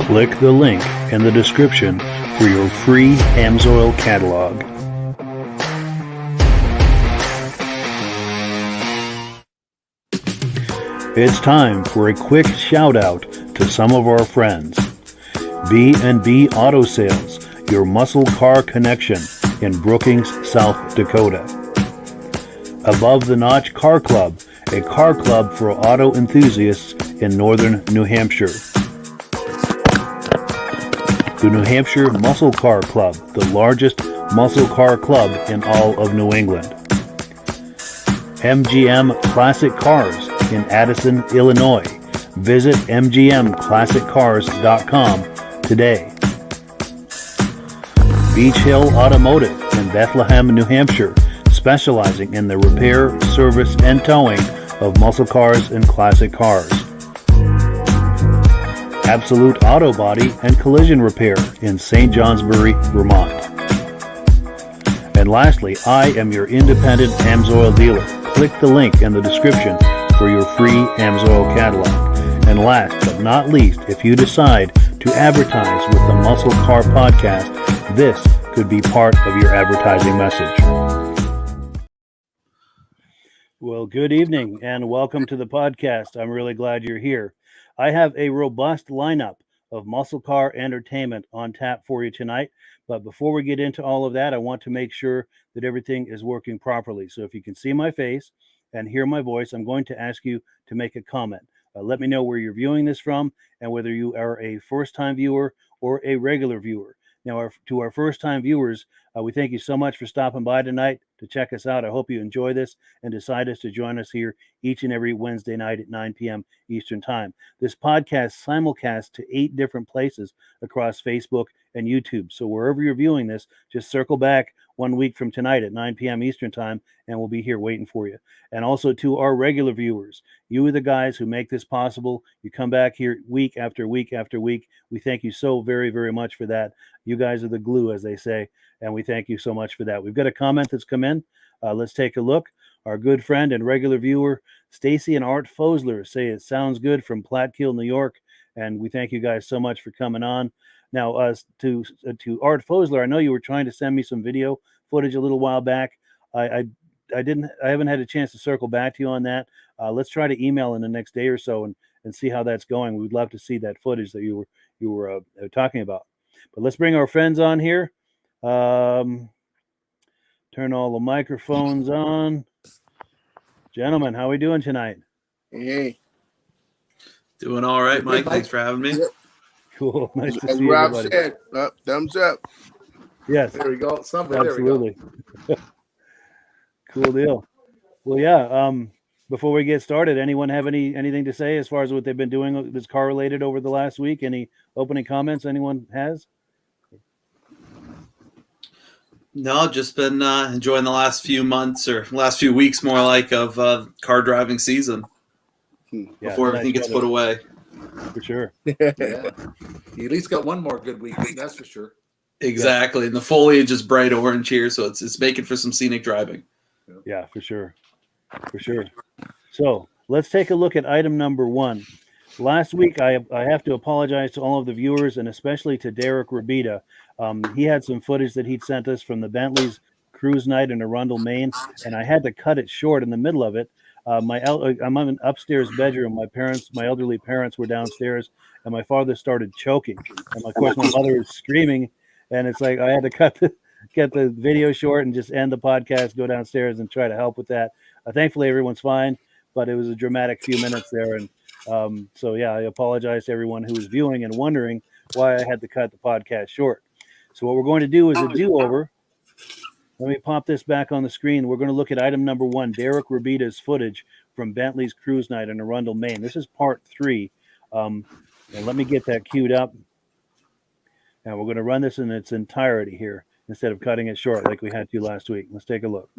Click the link in the description for your free AMSOIL catalog. It's time for a quick shout out to some of our friends. B&B Auto Sales, your muscle car connection in Brookings, South Dakota. Above the Notch Car Club, a car club for auto enthusiasts in northern New Hampshire. The New Hampshire Muscle Car Club, the largest muscle car club in all of New England. MGM Classic Cars in Addison, Illinois. Visit mgmclassiccars.com today. Beach Hill Automotive in Bethlehem, New Hampshire, specializing in the repair, service, and towing of muscle cars and classic cars. Absolute Auto Body and Collision Repair in St. Johnsbury, Vermont. And lastly, I am your independent AMSOIL dealer. Click the link in the description for your free AMSOIL catalog. And last but not least, if you decide to advertise with the Muscle Car Podcast, this could be part of your advertising message. Well, good evening and welcome to the podcast. I'm really glad you're here. I have a robust lineup of muscle car entertainment on tap for you tonight. But before we get into all of that, I want to make sure that everything is working properly. So if you can see my face and hear my voice, I'm going to ask you to make a comment. Let me know where you're viewing this from and whether you are a first-time viewer or a regular viewer. Now, to our first-time viewers, we thank you so much for stopping by tonight to check us out. I hope you enjoy this and decide to join us here each and every Wednesday night at 9 p.m. Eastern Time. This podcast simulcasts to 8 different places across Facebook and YouTube. So wherever you're viewing this, just circle back 1 week from tonight at 9 p.m. Eastern Time, and we'll be here waiting for you. And also to our regular viewers, you are the guys who make this possible. You come back here week after week after week. We thank you so very, very much for that. You guys are the glue, as they say, and we thank you so much for that. We've got a comment that's come in. Let's take a look. Our good friend and regular viewer, Stacy and Art Fosler, say it sounds good from Platkill, New York, and we thank you guys so much for coming on. Now, to Art Fosler, I know you were trying to send me some video footage a little while back. I haven't had a chance to circle back to you on that. Let's try to email in the next day or so and see how that's going. We'd love to see that footage that you were talking about. But let's bring our friends on here. Turn all the microphones on. Gentlemen, how are we doing tonight? Hey. Doing all right, Mike. Thanks for having me. Cool. Nice to As see Rob everybody. said, thumbs up. Yes. There we go. Absolutely. Cool deal. Well, yeah. Before we get started, anyone have anything to say as far as what they've been doing that's car related over the last week? Any opening comments anyone has? No, just been enjoying the last few months or last few weeks, more like, of car driving season before everything gets put away. For sure. Yeah. You at least got one more good week, that's for sure. Exactly. And the foliage is bright orange here, so it's making for some scenic driving. Yeah, for sure. For sure. So let's take a look at item number 1. Last week, I have to apologize to all of the viewers and especially to Derick Rabida. He had some footage that he'd sent us from the Bentley's cruise night in Arundel, Maine, and I had to cut it short in the middle of it. I'm in an upstairs bedroom. My elderly parents were downstairs, and my father started choking. And of course, my mother was screaming, and it's like I had to get the video short and just end the podcast, go downstairs, and try to help with that. Thankfully, everyone's fine, but it was a dramatic few minutes there, and so yeah, I apologize to everyone who was viewing and wondering why I had to cut the podcast short. So what we're going to do is a do-over. Let me pop this back on the screen. We're going to look at item number 1, Derick Rabida's footage from Bentley's cruise night in Arundel, Maine. This is part 3. And let me get that queued up. And we're going to run this in its entirety here instead of cutting it short like we had to last week. Let's take a look.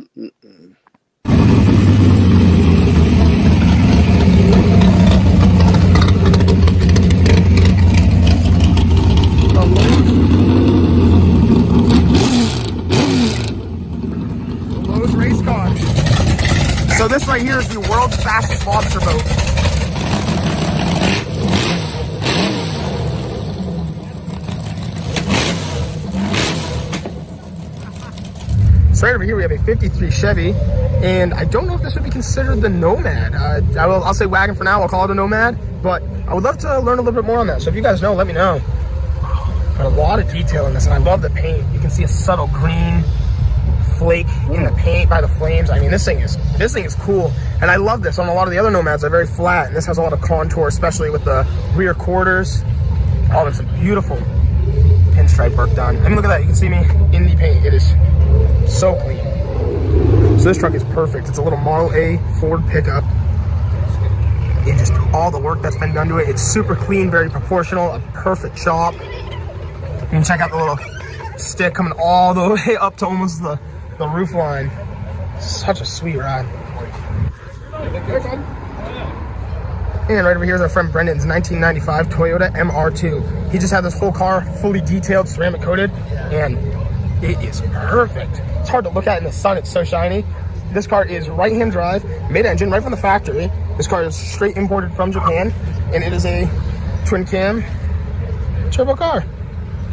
So this right here is the world's fastest lobster boat. So right over here we have a 53 Chevy, and I don't know if this would be considered the Nomad. I'll say wagon for now, I'll call it a Nomad, but I would love to learn a little bit more on that. So if you guys know, let me know. Got a lot of detail in this, and I love the paint. You can see a subtle green flake in the paint by the flames. I mean, this thing is cool, and I love this. On a lot of the other Nomads, they're very flat, and this has a lot of contour, especially with the rear quarters. Oh, there's some beautiful pinstripe work done. I mean, look at that. You can see me in the paint. It is so clean. So this truck is perfect. It's a little Model A Ford pickup. And just all the work that's been done to it. It's super clean, very proportional, a perfect chop. You can check out the little stick coming all the way up to almost the roof line. Such a sweet ride. And right over here is our friend Brendan's 1995 Toyota MR2. He just had this whole car fully detailed, ceramic coated, and it is perfect. It's hard to look at in the sun, it's so shiny. This car is right-hand drive, mid-engine, right from the factory. This car is straight imported from Japan, and it is a twin cam turbo car.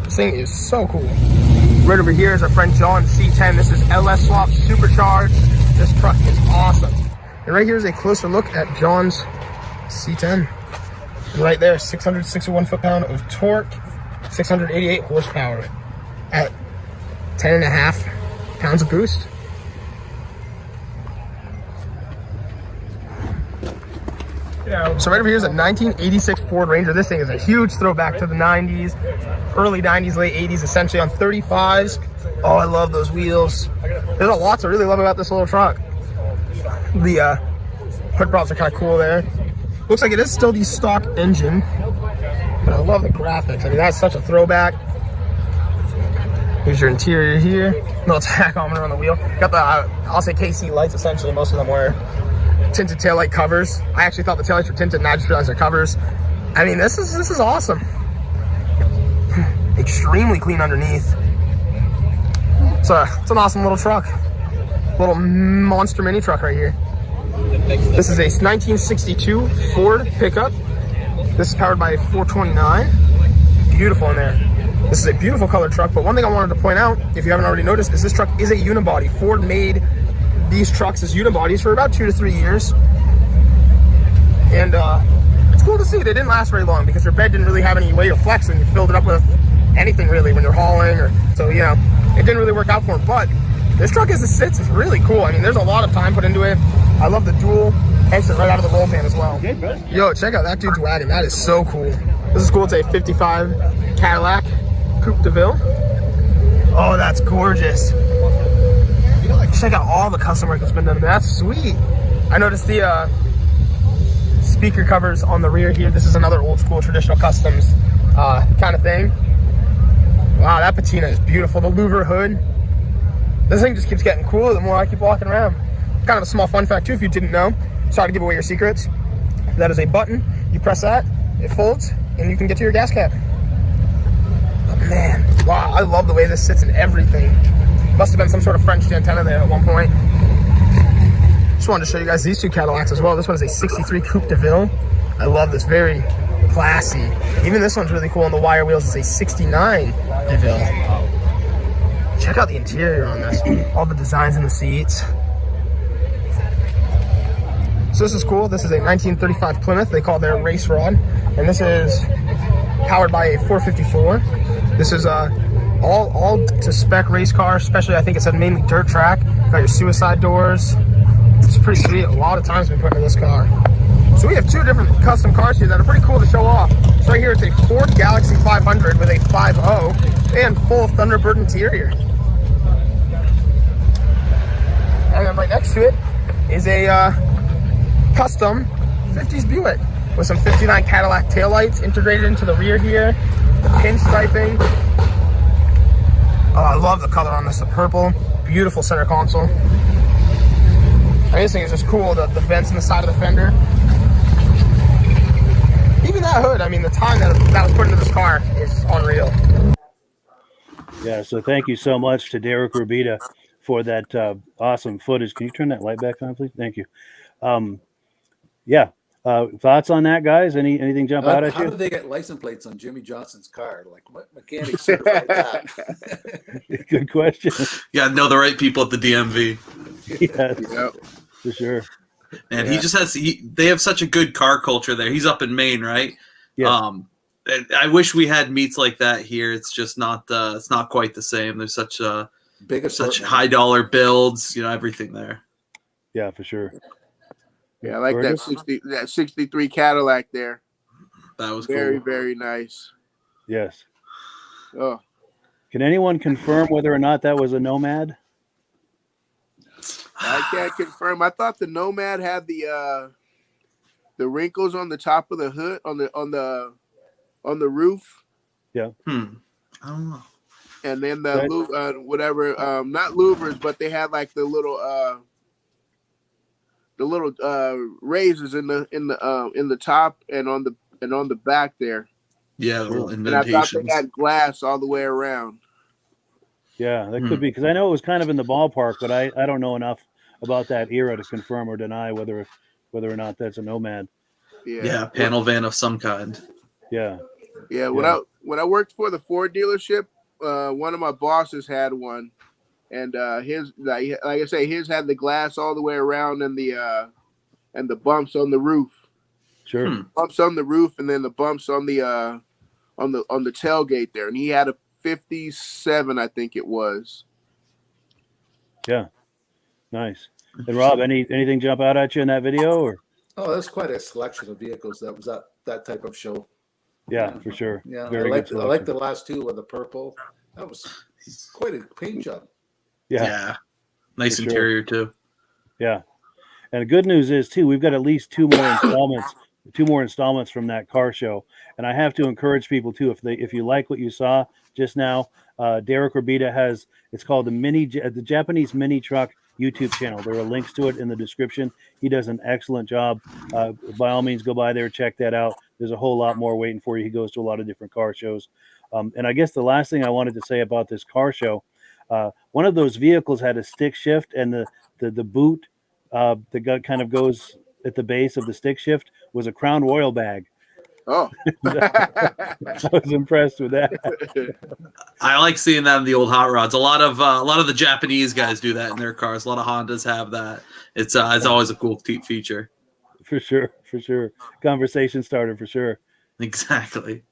This thing is so cool. Right over here is our friend John's C10. This is LS swap supercharged. This truck is awesome. And right here is a closer look at John's C10. And right there, 661 foot-pound of torque, 688 horsepower at 10.5 pounds of boost. So right over here is a 1986 Ford Ranger. This thing is a huge throwback to the 90s, early 90s, late 80s, essentially on 35s. Oh, I love those wheels. There's a lot to really love about this little truck. The hood props are kind of cool there. Looks like it is still the stock engine, but I love the graphics. I mean, that's such a throwback. Here's your interior here. Little tachometer on the wheel. Got the, I'll say KC lights, essentially. Most of them were tinted taillight covers. I actually thought the taillights were tinted, and I just realized they're covers. I mean, this is awesome. Extremely clean underneath. It's an awesome little truck. Little monster mini truck right here. This is a 1962 Ford pickup. This is powered by a 429. Beautiful in there. This is a beautiful colored truck, but one thing I wanted to point out, if you haven't already noticed, is this truck is a unibody. Ford made these trucks as unibodies for about 2 to 3 years. And it's cool to see. They didn't last very long because your bed didn't really have any way to flex, and you filled it up with anything really when you're hauling. So, you know, it didn't really work out for them. But this truck as it sits is really cool. I mean, there's a lot of time put into it. I love the dual exit right out of the roll pan as well. Yo, check out that dude's wagon. That is so cool. This is cool. It's a 55 Cadillac Coupe de Ville. Oh, that's gorgeous. Check out all the custom work that's been done. That's sweet. I noticed the speaker covers on the rear here. This is another old school traditional customs kind of thing. Wow, that patina is beautiful. The louver hood. This thing just keeps getting cooler the more I keep walking around. Kind of a small fun fact too, if you didn't know. Sorry to give away your secrets. That is a button. You press that, it folds, and you can get to your gas cap. Oh man, wow, I love the way this sits and everything. Must have been some sort of French antenna there at one point. Just wanted to show you guys these two Cadillacs as well. This one is a 63 Coupe de Ville. I love this, very classy. Even this one's really cool on the wire wheels. It's a 69 de Ville. Check out the interior on this. All the designs in the seats. So this is cool. This is a 1935 Plymouth. They call it their race rod. And this is powered by a 454. This is all to spec race car, especially I think it's a mainly dirt track. Got your suicide doors. It's pretty sweet. A lot of time's been put into this car. So we have two different custom cars here that are pretty cool to show off. So right here it's a Ford Galaxy 500 with a 5.0 and full Thunderbird interior. And then right next to it is a custom 50s Buick with some 59 Cadillac taillights integrated into the rear here. The pinstriping. Oh, I love the color on this, the purple. Beautiful center console. I mean, this thing is just cool, the vents in the side of the fender. Even that hood, I mean, the time that was put into this car is unreal. Yeah, so thank you so much to Derick Rabida for that awesome footage. Can you turn that light back on, please? Thank you. Yeah, Thoughts on that, guys? Anything jump out at How you? did they get license plates on Jimmy Johnson's car? Like, what mechanic certified that? Good question. Yeah, know the right people at the DMV. Yes, Yep. for sure. And he just has they have such a good car culture there. He's up in Maine, right? Yeah. I wish we had meets like that here. It's just not it's not quite the same. There's such such high dollar builds, everything there. Yeah, for sure. Yeah, I like Virgil? that 63 Cadillac there. That was Very, cool. very nice. Yes. Oh, Can anyone confirm whether or not that was a Nomad? I can't confirm. I thought the Nomad had the wrinkles on the top of the hood on the roof. Yeah. I don't know. And then the Right. whatever, not louvers, but they had like the little raises in the top and on the back there. Yeah, the little And I thought indentations. they had glass all the way around. Yeah, that could be, because I know it was kind of in the ballpark, but I don't know enough about that era to confirm or deny whether or not that's a Nomad. Yeah, panel van of some kind. Yeah. Yeah, when I worked for the Ford dealership, one of my bosses had one, and his, like I say, his had the glass all the way around and the bumps on the roof. Sure. Bumps on the roof, and then the bumps on the tailgate there. And he had a 57, I think it was. Yeah. Nice. And Rob, anything jump out at you in that video, or? Oh, that's quite a selection of vehicles. That was that type of show. Yeah, for sure. Yeah, Very I good like selection. the last two with the purple. That was quite a paint job. Yeah. Nice For sure. interior too. Yeah. And the good news is too, we've got at least two more installments from that car show. And I have to encourage people too, if you like what you saw just now, Derick Rabida has, it's called the Japanese mini truck YouTube channel. There are links to it in the description. He does an excellent job. By all means, go by there, check that out. There's a whole lot more waiting for you. He goes to a lot of different car shows. And I guess the last thing I wanted to say about this car show, one of those vehicles had a stick shift, and the boot that kind of goes at the base of the stick shift was a Crown Royal bag. Oh, I was impressed with that. I like seeing that in the old hot rods. A lot of the Japanese guys do that in their cars. A lot of Hondas have that. It's always a cool feature. For sure. Conversation starter for sure. Exactly.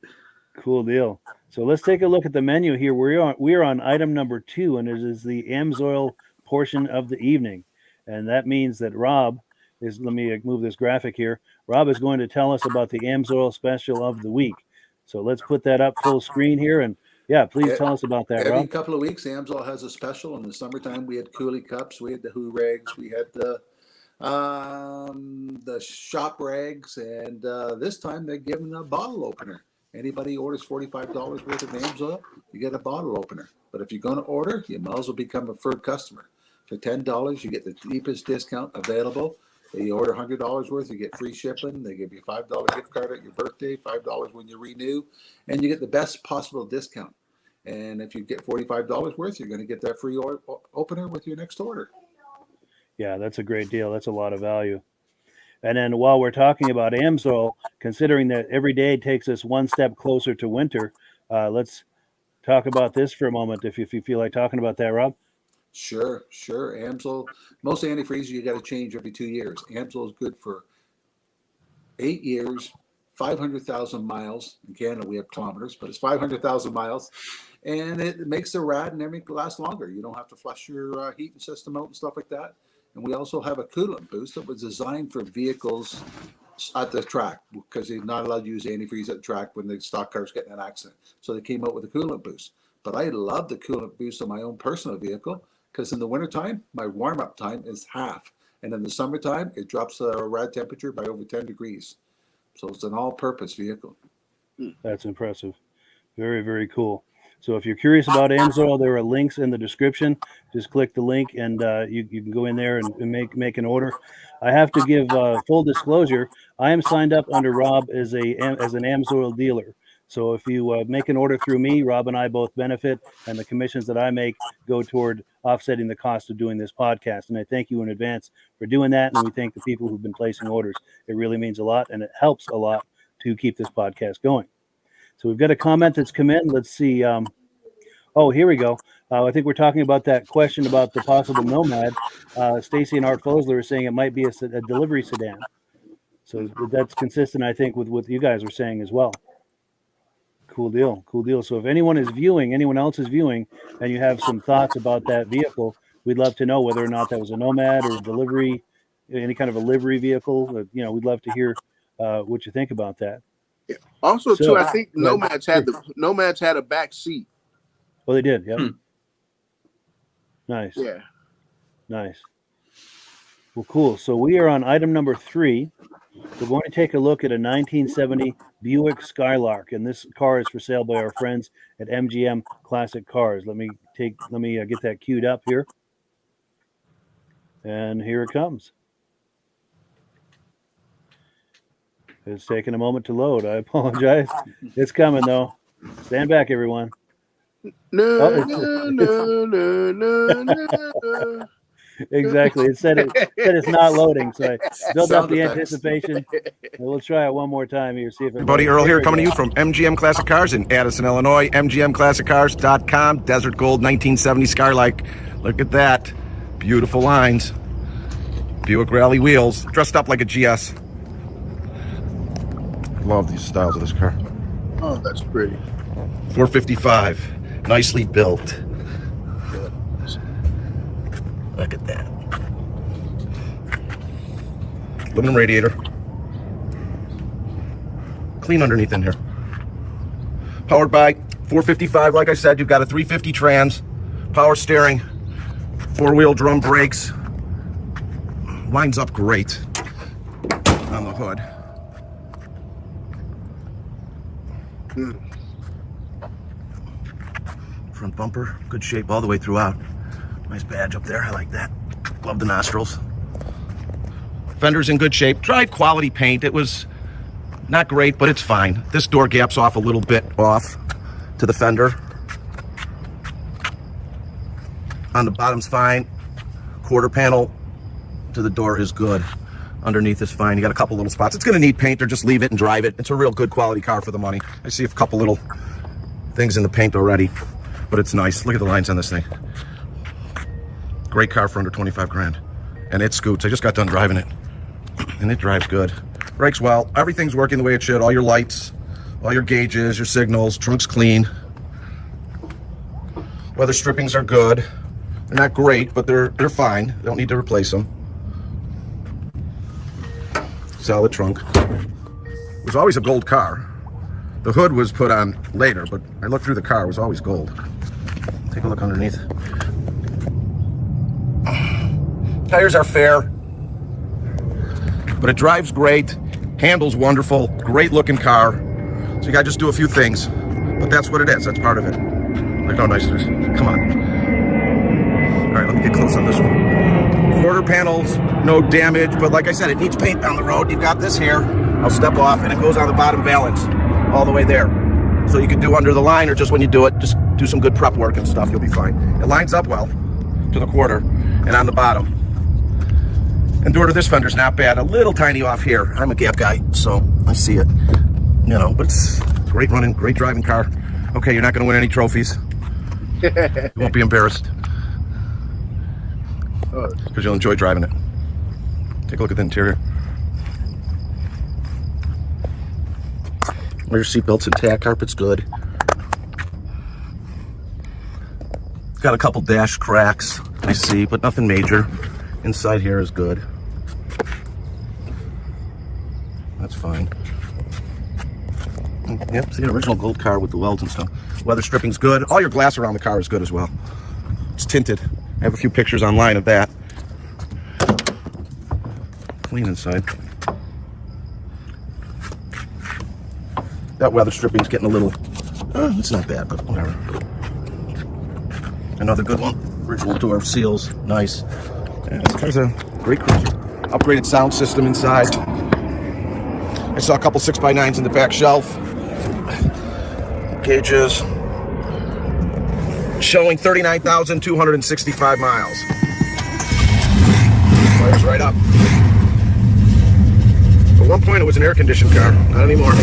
Cool deal. So let's take a look at the menu here. We're on item number 2, and it is the AMSOIL portion of the evening. And that means that Rob is, let me move this graphic here. Rob is going to tell us about the AMSOIL special of the week. So let's put that up full screen here. And yeah, please tell us about that, Every Rob. couple of weeks, AMSOIL has a special. In the summertime, we had coolie cups, we had the Who rags, we had the shop rags, and this time they're giving a bottle opener. Anybody orders $45 worth of AMSOIL, you get a bottle opener. But if you're going to order, you might as well become a preferred customer. For $10, you get the deepest discount available. You order $100 worth, you get free shipping. They give you a $5 gift card at your birthday, $5 when you renew, and you get the best possible discount. And if you get $45 worth, you're going to get that free opener with your next order. Yeah, that's a great deal. That's a lot of value. And then while we're talking about AMSOIL, considering that every day takes us one step closer to winter, let's talk about this for a moment, if you feel like talking about that, Rob. Sure. AMSOIL, most antifreeze you got to change every 2 years. AMSOIL is good for 8 years, 500,000 miles. In Canada, we have kilometers, but it's 500,000 miles. And it makes the rad and everything last longer. You don't have to flush your heating system out and stuff like that. And we also have a coolant boost that was designed for vehicles at the track, because they're not allowed to use antifreeze at the track when the stock car's getting in an accident. So they came out with a coolant boost. But I love the coolant boost on my own personal vehicle, because in the wintertime, my warm-up time is half. And in the summertime, it drops the rad temperature by over 10 degrees. So it's an all-purpose vehicle. That's impressive. Very, very cool. So if you're curious about AMSOIL, there are links in the description. Just click the link, and you can go in there and make an order. I have to give full disclosure. I am signed up under Rob as an AMSOIL dealer. So if you make an order through me, Rob and I both benefit, and the commissions that I make go toward offsetting the cost of doing this podcast. And I thank you in advance for doing that. And we thank the people who've been placing orders. It really means a lot, and it helps a lot to keep this podcast going. So we've got a comment that's come in. Let's see. Oh, here we go. I think we're talking about that question about the possible Nomad. Stacy and Art Fosler are saying it might be a delivery sedan. So that's consistent, I think, with what you guys were saying as well. Cool deal. Cool deal. So if anyone else is viewing, and you have some thoughts about that vehicle, we'd love to know whether or not that was a Nomad or delivery, any kind of a livery vehicle. We'd love to hear what you think about that. Yeah. Also, too, I think Nomads had a back seat. Oh, they did. Yeah. Nice. Yeah. Nice. Well, cool. So we are on item number 3. We're going to take a look at a 1970 Buick Skylark, and this car is for sale by our friends at MGM Classic Cars. Let me get that queued up here. And here it comes. It's taking a moment to load. I apologize. It's coming though. Stand back, everyone. No. Exactly. It said it's not loading, so I built up the anticipation. And we'll try it one more time here. See if Buddy Earl here, coming to you from MGM Classic Cars in Addison, Illinois. MGMClassicCars.com. Desert Gold 1970 Skylark. Look at that. Beautiful lines. Buick Rally wheels. Dressed up like a GS. Love these styles of this car. Oh, that's pretty. 455. Nicely built. Look at that. Aluminum radiator. Clean underneath in here. Powered by 455. Like I said, you've got a 350 trans, power steering, 4-wheel drum brakes. Lines up great on the hood. Front bumper, good shape all the way throughout. Nice badge up there, I like that. Love the nostrils. Fender's in good shape. Tried quality paint. It was not great, but it's fine. This door gap's off a little bit off to the fender. On the bottom's fine. Quarter panel to the door is good. Underneath is fine. You got a couple little spots. It's going to need paint or just leave it and drive it. It's a real good quality car for the money. I see a couple little things in the paint already, but it's nice. Look at the lines on this thing. Great car for under 25 grand. And it scoots. I just got done driving it. And it drives good. Brakes well. Everything's working the way it should. All your lights, all your gauges, your signals. Trunk's clean. Weather strippings are good. They're not great, but they're fine. They don't need to replace them. Solid trunk. It was always a gold car. The hood was put on later, but I looked through the car. It was always gold. Take a look underneath. Tires are fair, but it drives great, handles wonderful, great looking car. So you gotta just do a few things, but that's what it is. That's part of it. Look how nice it is. Come on. All right, let me get close on this one. Quarter panels, no damage, but like I said, it needs paint down the road. You've got this here. I'll step off, and it goes on the bottom valance all the way there. So you can do under the line, or just when you do it, just do some good prep work and stuff. You'll be fine. It lines up well to the quarter and on the bottom. And door to this fender's not bad. A little tiny off here. I'm a gap guy, so I see it. But it's great running, great driving car. Okay, you're not going to win any trophies. You won't be embarrassed. Because you'll enjoy driving it. Take a look at the interior. Rear seatbelt's intact, carpet's good. Got a couple dash cracks, I see, but nothing major. Inside here is good. That's fine. Yep, it's the original gold car with the welds and stuff. Weather stripping's good. All your glass around the car is good as well. It's tinted. I have a few pictures online of that. Clean inside. That weather stripping's getting a little... it's not bad, but whatever. Another good one. Original door seals. Nice. Yeah, this car's a great cruiser. Upgraded sound system inside. I saw a couple 6x9s in the back shelf. gauges showing 39,265 miles. Fires right up. At one point it was an air-conditioned car, not anymore.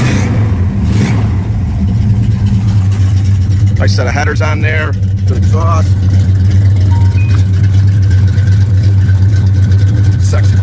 Nice set of headers on there, good exhaust. Sexy.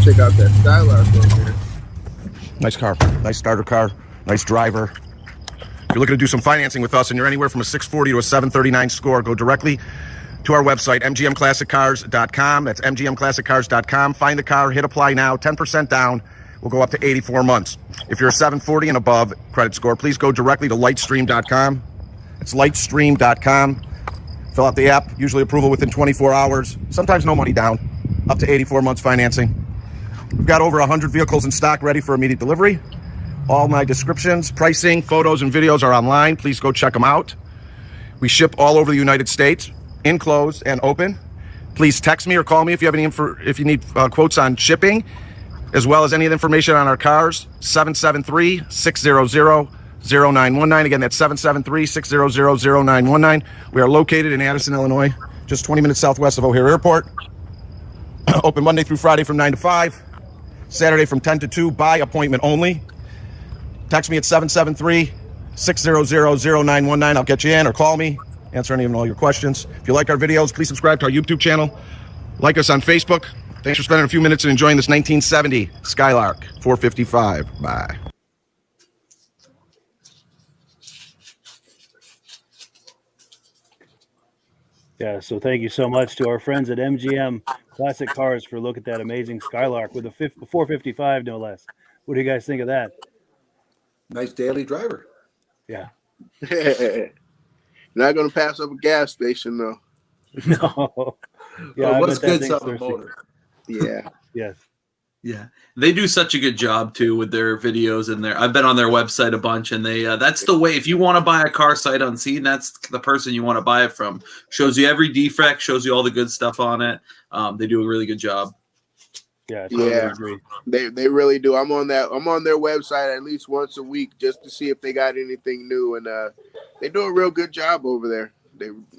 Check out that Skylark over here. Nice car, nice starter car, nice driver. If you're looking to do some financing with us and you're anywhere from a 640 to a 739 score, go directly to our website, mgmclassiccars.com. That's mgmclassiccars.com. Find the car, hit apply now, 10% down. We'll go up to 84 months. If you're a 740 and above credit score, please go directly to lightstream.com. It's lightstream.com. Fill out the app, usually approval within 24 hours. Sometimes no money down, up to 84 months financing. We've got over 100 vehicles in stock ready for immediate delivery. All my descriptions, pricing, photos, and videos are online. Please go check them out. We ship all over the United States, enclosed and open. Please text me or call me if you have if you need quotes on shipping, as well as any of the information on our cars. 773-600-0919. Again, that's 773-600-0919. We are located in Addison, Illinois, just 20 minutes southwest of O'Hare Airport. Open Monday through Friday from 9 to 5. Saturday from 10 to 2 by appointment only. Text me at 773-600-0919. I'll get you in, or call me, answer any and all your questions. If you like our videos, please subscribe to our YouTube channel. Like us on Facebook. Thanks for spending a few minutes and enjoying this 1970 Skylark 455. Bye. Yeah, so thank you so much to our friends at MGM Classic Cars for a look at that amazing Skylark with a 455, no less. What do you guys think of that? Nice daily driver. Yeah. Not going to pass up a gas station, though. No. Yeah, what's good on a motor? Yeah. Yes. Yeah, they do such a good job too with their videos and I've been on their website a bunch, and they that's the way. If you want to buy a car sight unseen, that's the person you want to buy it from. Shows you every defect, shows you all the good stuff on it. They do a really good job. Yeah, I totally agree. They really do. I'm on their website at least once a week just to see if they got anything new, and they do a real good job over there.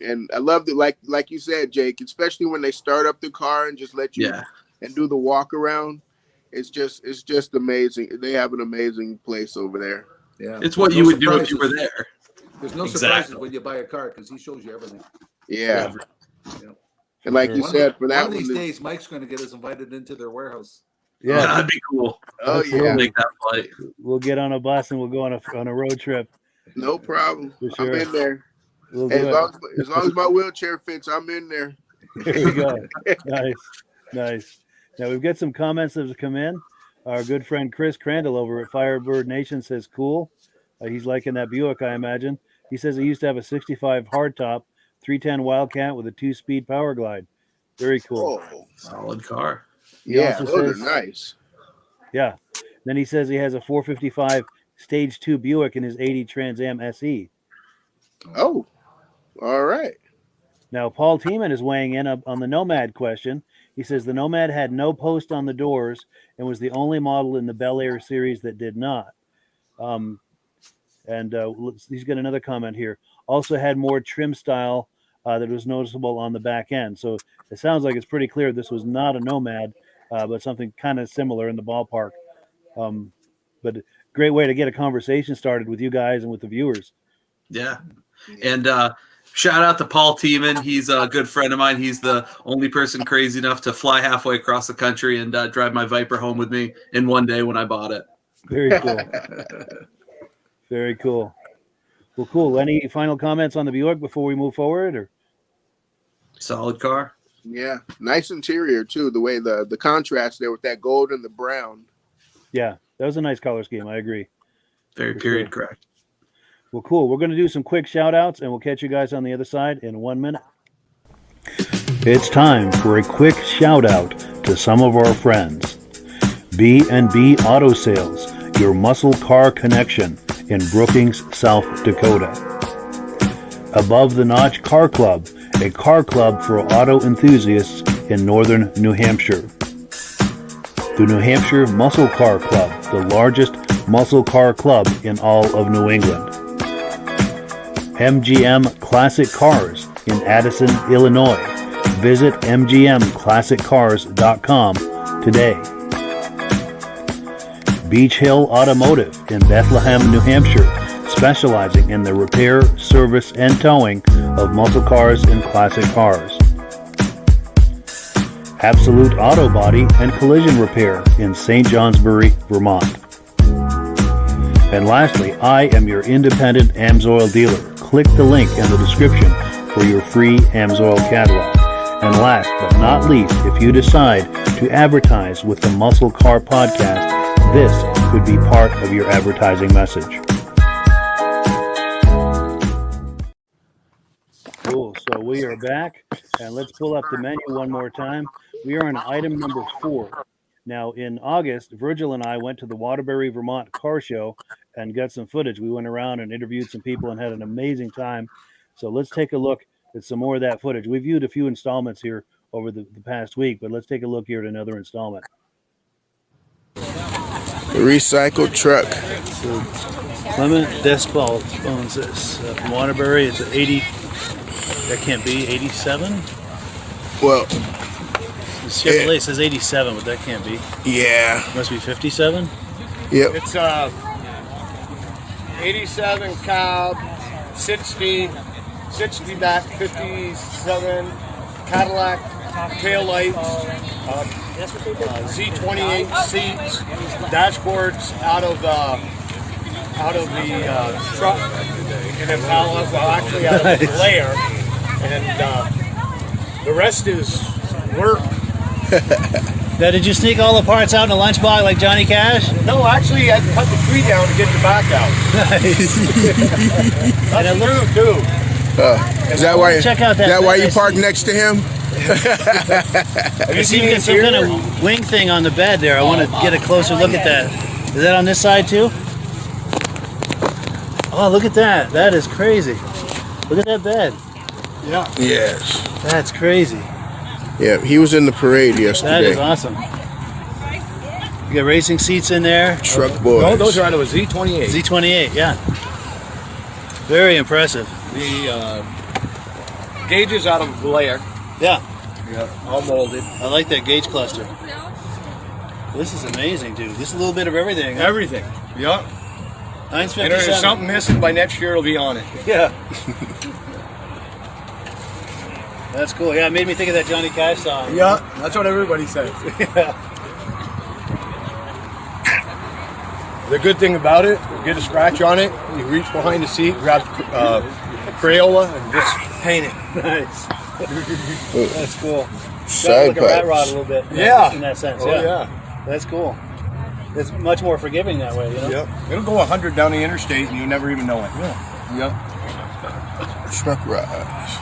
And I love it, like you said, Jake, especially when they start up the car and just let you and do the walk around. It's just amazing. They have an amazing place over there. Yeah, it's what you would do if you were there. There's no surprises when you buy a car because he shows you everything. Yeah. And like you said, for that one of these days, Mike's going to get us invited into their warehouse. Yeah, that'd be cool. Oh yeah, make that flight. We'll get on a bus and we'll go on a road trip. No problem. Sure. I'm in there. We'll as long as my wheelchair fits, I'm in there. There we go. Nice. Now we've got some comments that have come in. Our good friend Chris Crandall over at Firebird Nation says, cool. He's liking that Buick, I imagine. He says he used to have a 65 hardtop, 310 Wildcat with a 2-speed power glide. Very cool. Oh, solid car. Those are nice. Yeah. Then he says he has a 455 Stage 2 Buick in his 80 Trans Am SE. Oh, all right. Now, Paul Tiemann is weighing in on the Nomad question. He says the Nomad had no post on the doors and was the only model in the Bel Air series that did not. He's got another comment here. Also had more trim style that was noticeable on the back end. So it sounds like it's pretty clear this was not a Nomad, but something kind of similar in the ballpark. But great way to get a conversation started with you guys and with the viewers. Yeah. And shout out to Paul Tiemann. He's a good friend of mine. He's the only person crazy enough to fly halfway across the country and drive my Viper home with me in one day when I bought it. Very cool. Very cool. Well, cool. Any final comments on the Buick before we move forward? Or solid car. Yeah, nice interior too. The way the contrast there with that gold and the brown. Yeah, that was a nice color scheme. I agree. Very period correct. Well, cool. We're going to do some quick shout outs and we'll catch you guys on the other side in 1 minute. It's time for a quick shout out to some of our friends. B&B Auto Sales, your muscle car connection in Brookings, South Dakota. Above the Notch Car Club, a car club for auto enthusiasts in northern New Hampshire. The New Hampshire Muscle Car Club, the largest muscle car club in all of New England. MGM Classic Cars in Addison, Illinois. Visit mgmclassiccars.com today. Beach Hill Automotive in Bethlehem, New Hampshire, specializing in the repair, service, and towing of muscle cars and classic cars. Absolute Auto Body and Collision Repair in St. Johnsbury, Vermont. And lastly, I am your independent AMSOIL dealer. Click the link in the description for your free AMSOIL catalog. And last but not least, if you decide to advertise with the Muscle Car Podcast, this could be part of your advertising message. Cool, so we are back, and let's pull up the menu one more time. We are on item number 4. Now, in August, Virgil and I went to the Waterbury, Vermont car show and got some footage. We went around and interviewed some people and had an amazing time. So let's take a look at some more of that footage. We viewed a few installments here over the past week, but let's take a look here at another installment. The recycled truck. So Clement Despalt owns this from Waterbury. It's an 80, that can't be, 87? Well, The Chevrolet says 87, but that can't be. yeah. Must be 57? Yep. It's 87 cab, 60 back, 57 Cadillac taillights, Z28 seats, dashboards out of the truck in Impala, well actually out of the layer, and the rest is work. Now, did you sneak all the parts out in a lunchbox like Johnny Cash? No, actually, I cut the tree down to get the back out. And it looks, True, too. Is that why? Check out that That why you nice- park next to him? I see you got some kind of wing thing on the bed there. I want to get a closer look at that. Is that on this side too? Oh, look at that. That is crazy. Look at that bed. Yeah. Yes. That's crazy. Yeah, he was in the parade That yesterday. is awesome. You got racing seats in there. Truck boys. No, those are out of a Z28. Z28, yeah. Very impressive. The gauges out of layer. Yeah, Yeah, all molded. I like that gauge cluster. This is amazing, dude. This is a little bit of everything. Huh? Everything. Yeah. And if 957. there's something missing by next year, it'll be on it. Yeah. That's cool. Yeah, it made me think of that Johnny Cash song. Yeah, that's what everybody says. Yeah. The good thing about it, you get a scratch on it, you reach behind the seat, grab Crayola, and just paint it. Nice. That's cool. Side Like a rat rod a pipes. little bit. Yeah. In that sense. Oh, yeah. yeah. That's cool. It's much more forgiving that way, you know? Yep. It'll go 100 down the interstate and you never even know it. Yeah. Yep. Truck rides.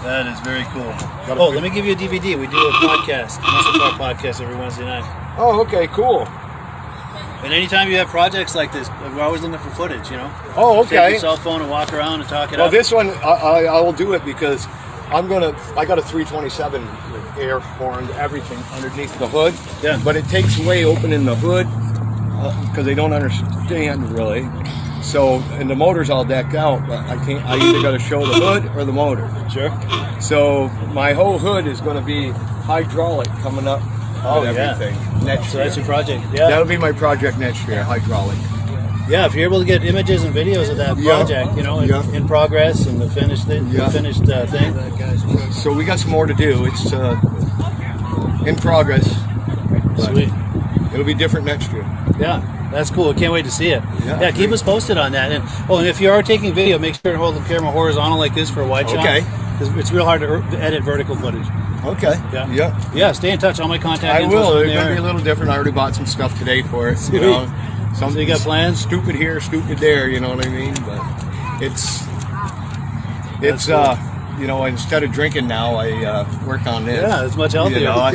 That is very cool. Oh, let me give you a DVD. We do a podcast, Muscle Car Podcast, every Wednesday night. Oh, okay, cool. And anytime you have projects like this, we're always looking for footage, you know? Oh, Take okay. your cell phone and walk around and talk it Well, up. this one, I will do it because I got a 327 with air horn, everything underneath the hood. Yeah. But it takes away opening the hood because they don't understand really. So, and the motor's all decked out, but I either got to show the hood or the motor. Sure. So my whole hood is going to be hydraulic coming up Oh, with yeah. everything next So year. that's your project. Yeah. That'll be my project next year, hydraulic. Yeah, if you're able to get images and videos of that Yeah. project, you know, Yeah. in progress and the finished thing, Yeah. thing. So we got some more to do. It's in progress. But Sweet. It'll be different next year. Yeah, that's cool. I can't wait to see it. Yeah. Yeah, keep us posted on that. And if you are taking video, make sure to hold the camera horizontal like this for a wide shot. Okay. Because it's real hard to edit vertical footage. Okay. Yeah. Yeah. Yeah, stay in touch. All my contact I info's will. on It's going to be a there. little different. I already bought some stuff today for it. Sweet. You know, So you got plans? Stupid here, stupid there. You know what I mean? But it's cool. instead of drinking now, I work on this. Yeah, it's much healthier. You know, I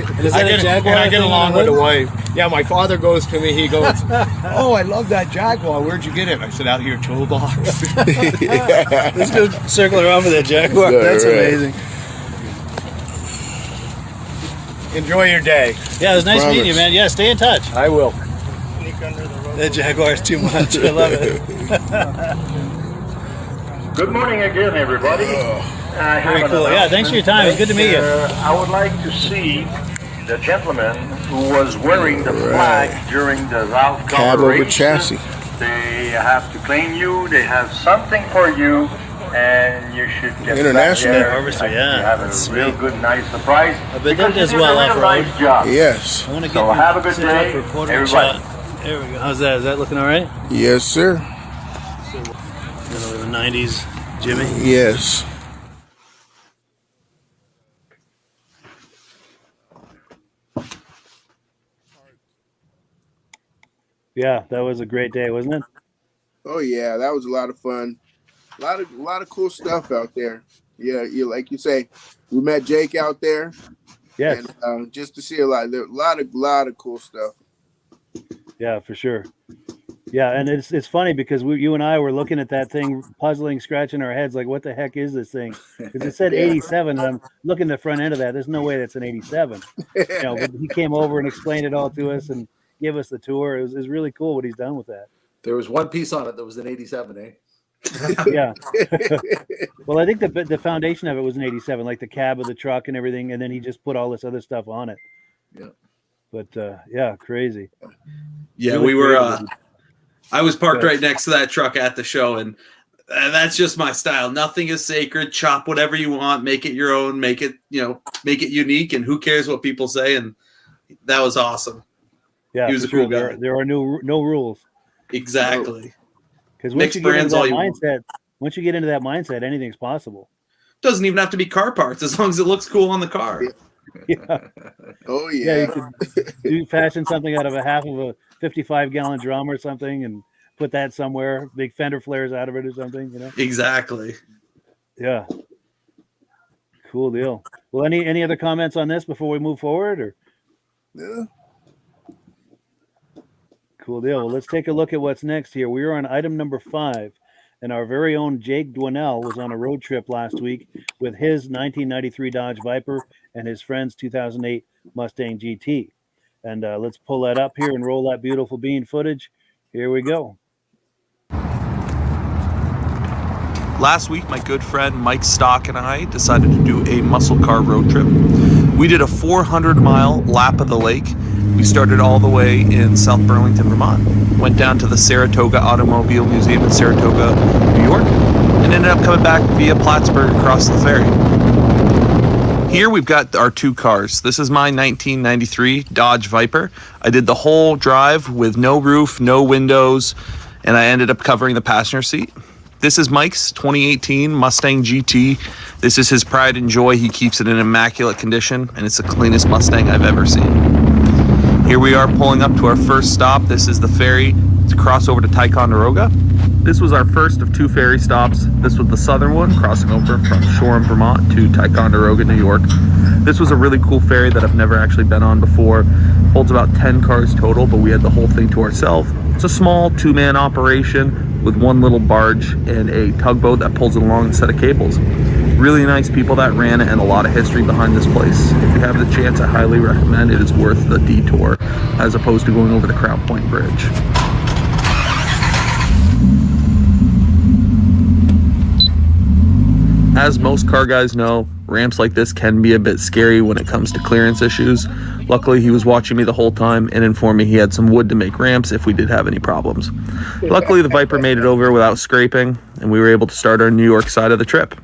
get along with the wife. Yeah, my father goes to me. He goes, "Oh, I love that Jaguar. Where'd you get it?" I said, "Out here, toolbox." Let's go circle around for that Jaguar. That's amazing. Enjoy your day. Yeah, it was nice meeting you, man. Yeah, stay in touch. I will. That Jaguar's too much. I love it. Good morning again, everybody. Very cool. Yeah, thanks for your time. It's good to meet you. I would like to see the gentleman who was wearing the flag during the Ralph Cab Color over race. chassis. They have to claim you. They have something for you, and you should get International back there. Harvester, yeah. You have a That's real sweet. good, nice surprise. I bet because that does you did well a real off-road. nice job. Yes. I want to get So have a good set up day, for a quarter everybody. shot. There we go. How's that? Is that looking all right? Yes, sir. The 90s Jimmy. Yes. Yeah, that was a great day, wasn't it? Oh yeah, that was a lot of fun. A lot of cool stuff out there. Yeah, you like you say, we met Jake out there. Yes. And just to see a lot of cool stuff. Yeah, for sure. Yeah, and it's funny because you and I were looking at that thing, puzzling, scratching our heads, like, what the heck is this thing? Because it said 87, and I'm looking at the front end of that. There's no way that's an 87. But he came over and explained it all to us and gave us the tour. It was really cool what he's done with that. There was one piece on it that was an 87, eh? Yeah. Well, I think the foundation of it was an 87, like the cab of the truck and everything, and then he just put all this other stuff on it. Yeah. But yeah, crazy. Yeah, Really we were. creative. I was parked right next to that truck at the show, and that's just my style. Nothing is sacred. Chop whatever you want, make it your own, make it unique, and who cares what people say? And that was awesome. Yeah, he was for a cool sure. guy. There are no rules. Exactly. Because Mixed brands all you want. once you get into that mindset, anything's possible. Doesn't even have to be car parts as long as it looks cool on the car. Yeah. Oh Yeah, yeah. you could fashion something out of a half of a 55-gallon drum or something and put that somewhere, big fender flares out of it or something, Exactly. Yeah. Cool deal. Well, any other comments on this before we move forward, or? Yeah. Cool deal. Well, let's take a look at what's next here. We are on item number 5, and our very own Jake Dwinnel was on a road trip last week with his 1993 Dodge Viper and his friend's 2008 Mustang GT. And let's pull that up here and roll that beautiful bean footage. Here we go. Last week, my good friend Mike Stock and I decided to do a muscle car road trip. We did a 400-mile lap of the lake. We started all the way in South Burlington, Vermont, went down to the Saratoga Automobile Museum in Saratoga, New York, and ended up coming back via Plattsburgh across the ferry. Here we've got our two cars. This is my 1993 Dodge Viper. I did the whole drive with no roof, no windows, and I ended up covering the passenger seat. This is Mike's 2018 Mustang GT. This is his pride and joy. He keeps it in immaculate condition, and it's the cleanest Mustang I've ever seen. Here we are pulling up to our first stop. This is the ferry to cross over to Ticonderoga. This was our first of 2 ferry stops. This was the southern one, crossing over from Shoreham, Vermont to Ticonderoga, New York. This was a really cool ferry that I've never actually been on before. Holds about 10 cars total, but we had the whole thing to ourselves. It's a small 2-man operation with one little barge and a tugboat that pulls it along a set of cables. Really nice people that ran it and a lot of history behind this place. If you have the chance, I highly recommend it. It's worth the detour as opposed to going over the Crown Point Bridge. As most car guys know, ramps like this can be a bit scary when it comes to clearance issues. Luckily, he was watching me the whole time and informed me he had some wood to make ramps if we did have any problems. Luckily, the Viper made it over without scraping, and we were able to start our New York side of the trip.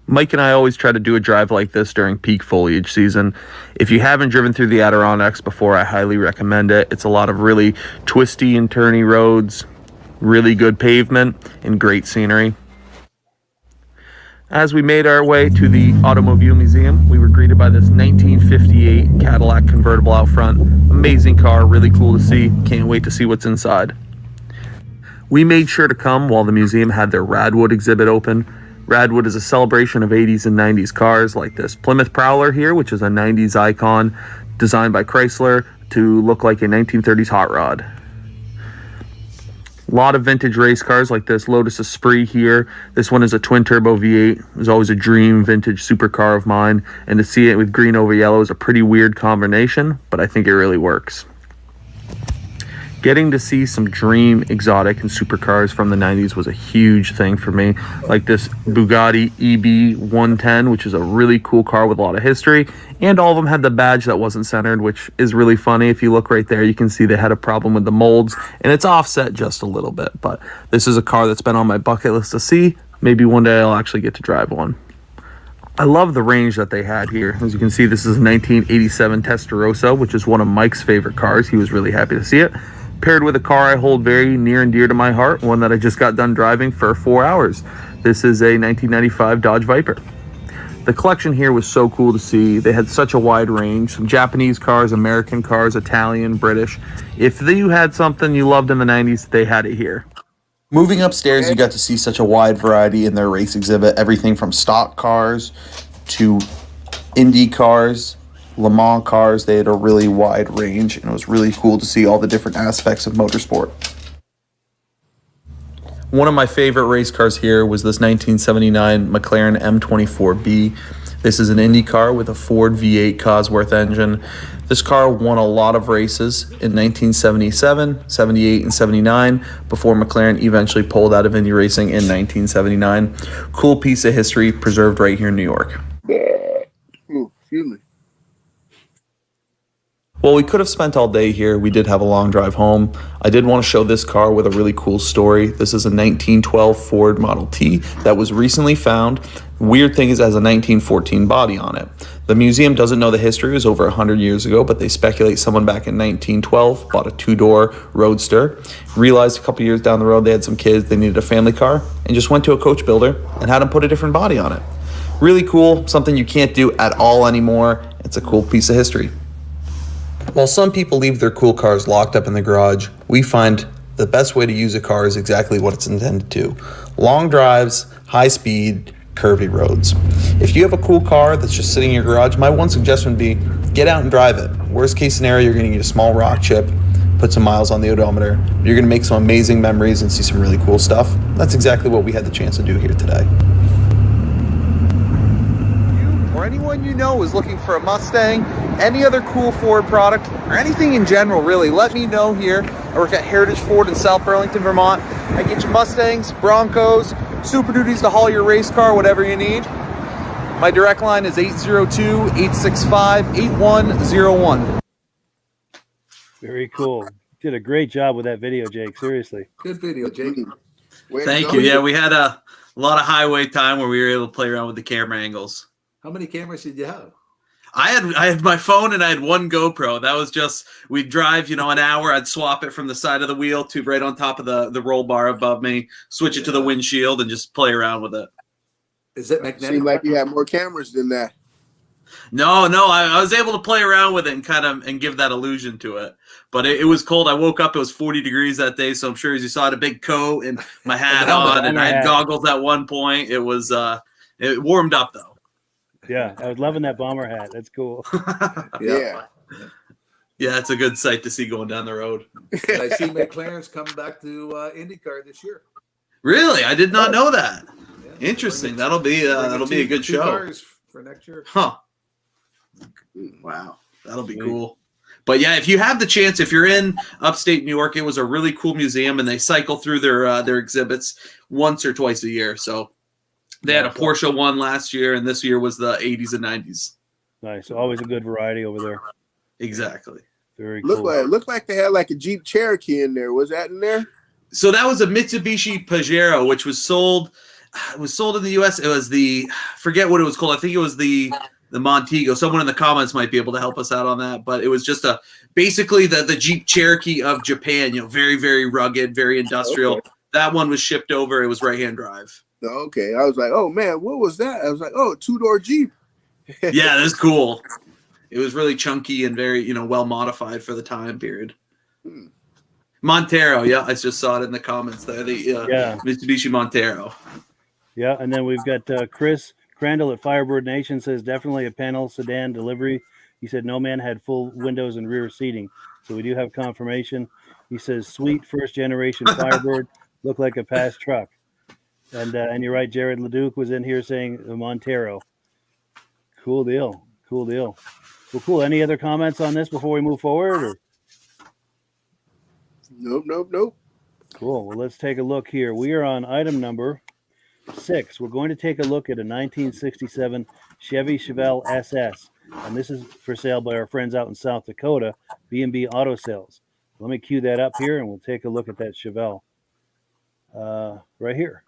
Mike and I always try to do a drive like this during peak foliage season. If you haven't driven through the Adirondacks before, I highly recommend it. It's a lot of really twisty and turny roads, really good pavement, and great scenery. As we made our way to the Automobile Museum, we were greeted by this 1958 Cadillac convertible out front. Amazing car, really cool to see. Can't wait to see what's inside. We made sure to come while the museum had their Radwood exhibit open. Radwood is a celebration of 80s and 90s cars like this Plymouth Prowler here, which is a 90s icon designed by Chrysler to look like a 1930s hot rod. A lot of vintage race cars like this Lotus Esprit here. This one is a twin turbo V8. It was always a dream vintage supercar of mine, and to see it with green over yellow is a pretty weird combination, but I think it really works. Getting to see some dream exotic and supercars from the 90s was a huge thing for me, like this Bugatti EB110, which is a really cool car with a lot of history, and all of them had the badge that wasn't centered, which is really funny. If you look right there, you can see they had a problem with the molds, and it's offset just a little bit, but this is a car that's been on my bucket list to see. Maybe one day I'll actually get to drive one. I love the range that they had here. As you can see, this is a 1987 Testarossa, which is one of Mike's favorite cars. He was really happy to see it. Paired with a car I hold very near and dear to my heart, one that I just got done driving for 4 hours. This is a 1995 Dodge Viper. The collection here was so cool to see. They had such a wide range. Some Japanese cars, American cars, Italian, British. If you had something you loved in the 90s, they had it here. Moving upstairs, you got to see such a wide variety in their race exhibit. Everything from stock cars to Indy cars, Le Mans cars. They had a really wide range, and it was really cool to see all the different aspects of motorsport. One of my favorite race cars here was this 1979 McLaren M24B. This is an Indy car with a Ford V8 Cosworth engine. This car won a lot of races in 1977, 78, and 79 before McLaren eventually pulled out of Indy racing in 1979. Cool piece of history preserved right here in New York. Ooh, excuse me. Well, we could have spent all day here. We did have a long drive home. I did want to show this car with a really cool story. This is a 1912 Ford Model T that was recently found. Weird thing is it has a 1914 body on it. The museum doesn't know the history. It was over 100 years ago, but they speculate someone back in 1912 bought a two-door Roadster, realized a couple years down the road they had some kids, they needed a family car, and just went to a coach builder and had him put a different body on it. Really cool, something you can't do at all anymore. It's a cool piece of history. While some people leave their cool cars locked up in the garage, we find the best way to use a car is exactly what it's intended to. Long drives, high speed, curvy roads. If you have a cool car that's just sitting in your garage, my one suggestion would be get out and drive it. Worst case scenario, you're going to need a small rock chip, put some miles on the odometer. You're going to make some amazing memories and see some really cool stuff. That's exactly what we had the chance to do here today. Or anyone you know is looking for a Mustang, any other cool Ford product, or anything in general, really, let me know here. I work at Heritage Ford in South Burlington, Vermont. I get you Mustangs, Broncos, Super Duties to haul your race car, whatever you need. My direct line is 802-865-8101. Very cool. Did a great job with that video, Jake. Seriously. Good video, Jake. Thank you. Yeah, we had a lot of highway time where we were able to play around with the camera angles. How many cameras did you have? I had my phone and I had one GoPro. That was just, we'd drive, an hour. I'd swap it from the side of the wheel to right on top of the roll bar above me, switch it to the windshield, and just play around with it. Is it magnetic? Seemed like you had more cameras than that. No, I was able to play around with it and give that illusion to it. But it was cold. I woke up, it was 40 degrees that day, so I'm sure as you saw, I had a big coat and my hat on, and I had goggles at one point. It was it warmed up though. Yeah, I was loving that bomber hat. That's cool. Yeah. Yeah, it's a good sight to see going down the road. And I see McLaren's coming back to IndyCar this year. Really? I did not know that. Yeah, Interesting. That'll be a good show. Cars for next year. Huh. Wow. That'll be cool. But yeah, if you have the chance, if you're in upstate New York, it was a really cool museum, and they cycle through their exhibits once or twice a year. So they had a Porsche one last year, and this year was the 80s and 90s. Nice. Always a good variety over there. Exactly. Very cool. Looked like they had like a Jeep Cherokee in there. Was that in there? So that was a Mitsubishi Pajero, which was sold. It was sold in the U.S. It was forget what it was called. I think it was the Montego. Someone in the comments might be able to help us out on that. But it was just basically the Jeep Cherokee of Japan. Very, very rugged, very industrial. Okay. That one was shipped over. It was right-hand drive. Okay, I was like, oh man, what was that? I was like, oh, two-door Jeep. Yeah, that's cool. It was really chunky and very, well modified for the time period. Montero, yeah, I just saw it in the comments there. The Mitsubishi Montero. Yeah, and then we've got Chris Crandall at Firebird Nation says definitely a panel sedan delivery. He said no man had full windows and rear seating, so we do have confirmation. He says sweet first generation Firebird, looked like a past truck. And you're right, Jared Leduc was in here saying Montero. Cool deal. Well, cool. Any other comments on this before we move forward? Or? Nope. Cool. Well, let's take a look here. We are on item number 6. We're going to take a look at a 1967 Chevy Chevelle SS, and this is for sale by our friends out in South Dakota, B&B Auto Sales. Let me cue that up here, and we'll take a look at that Chevelle right here.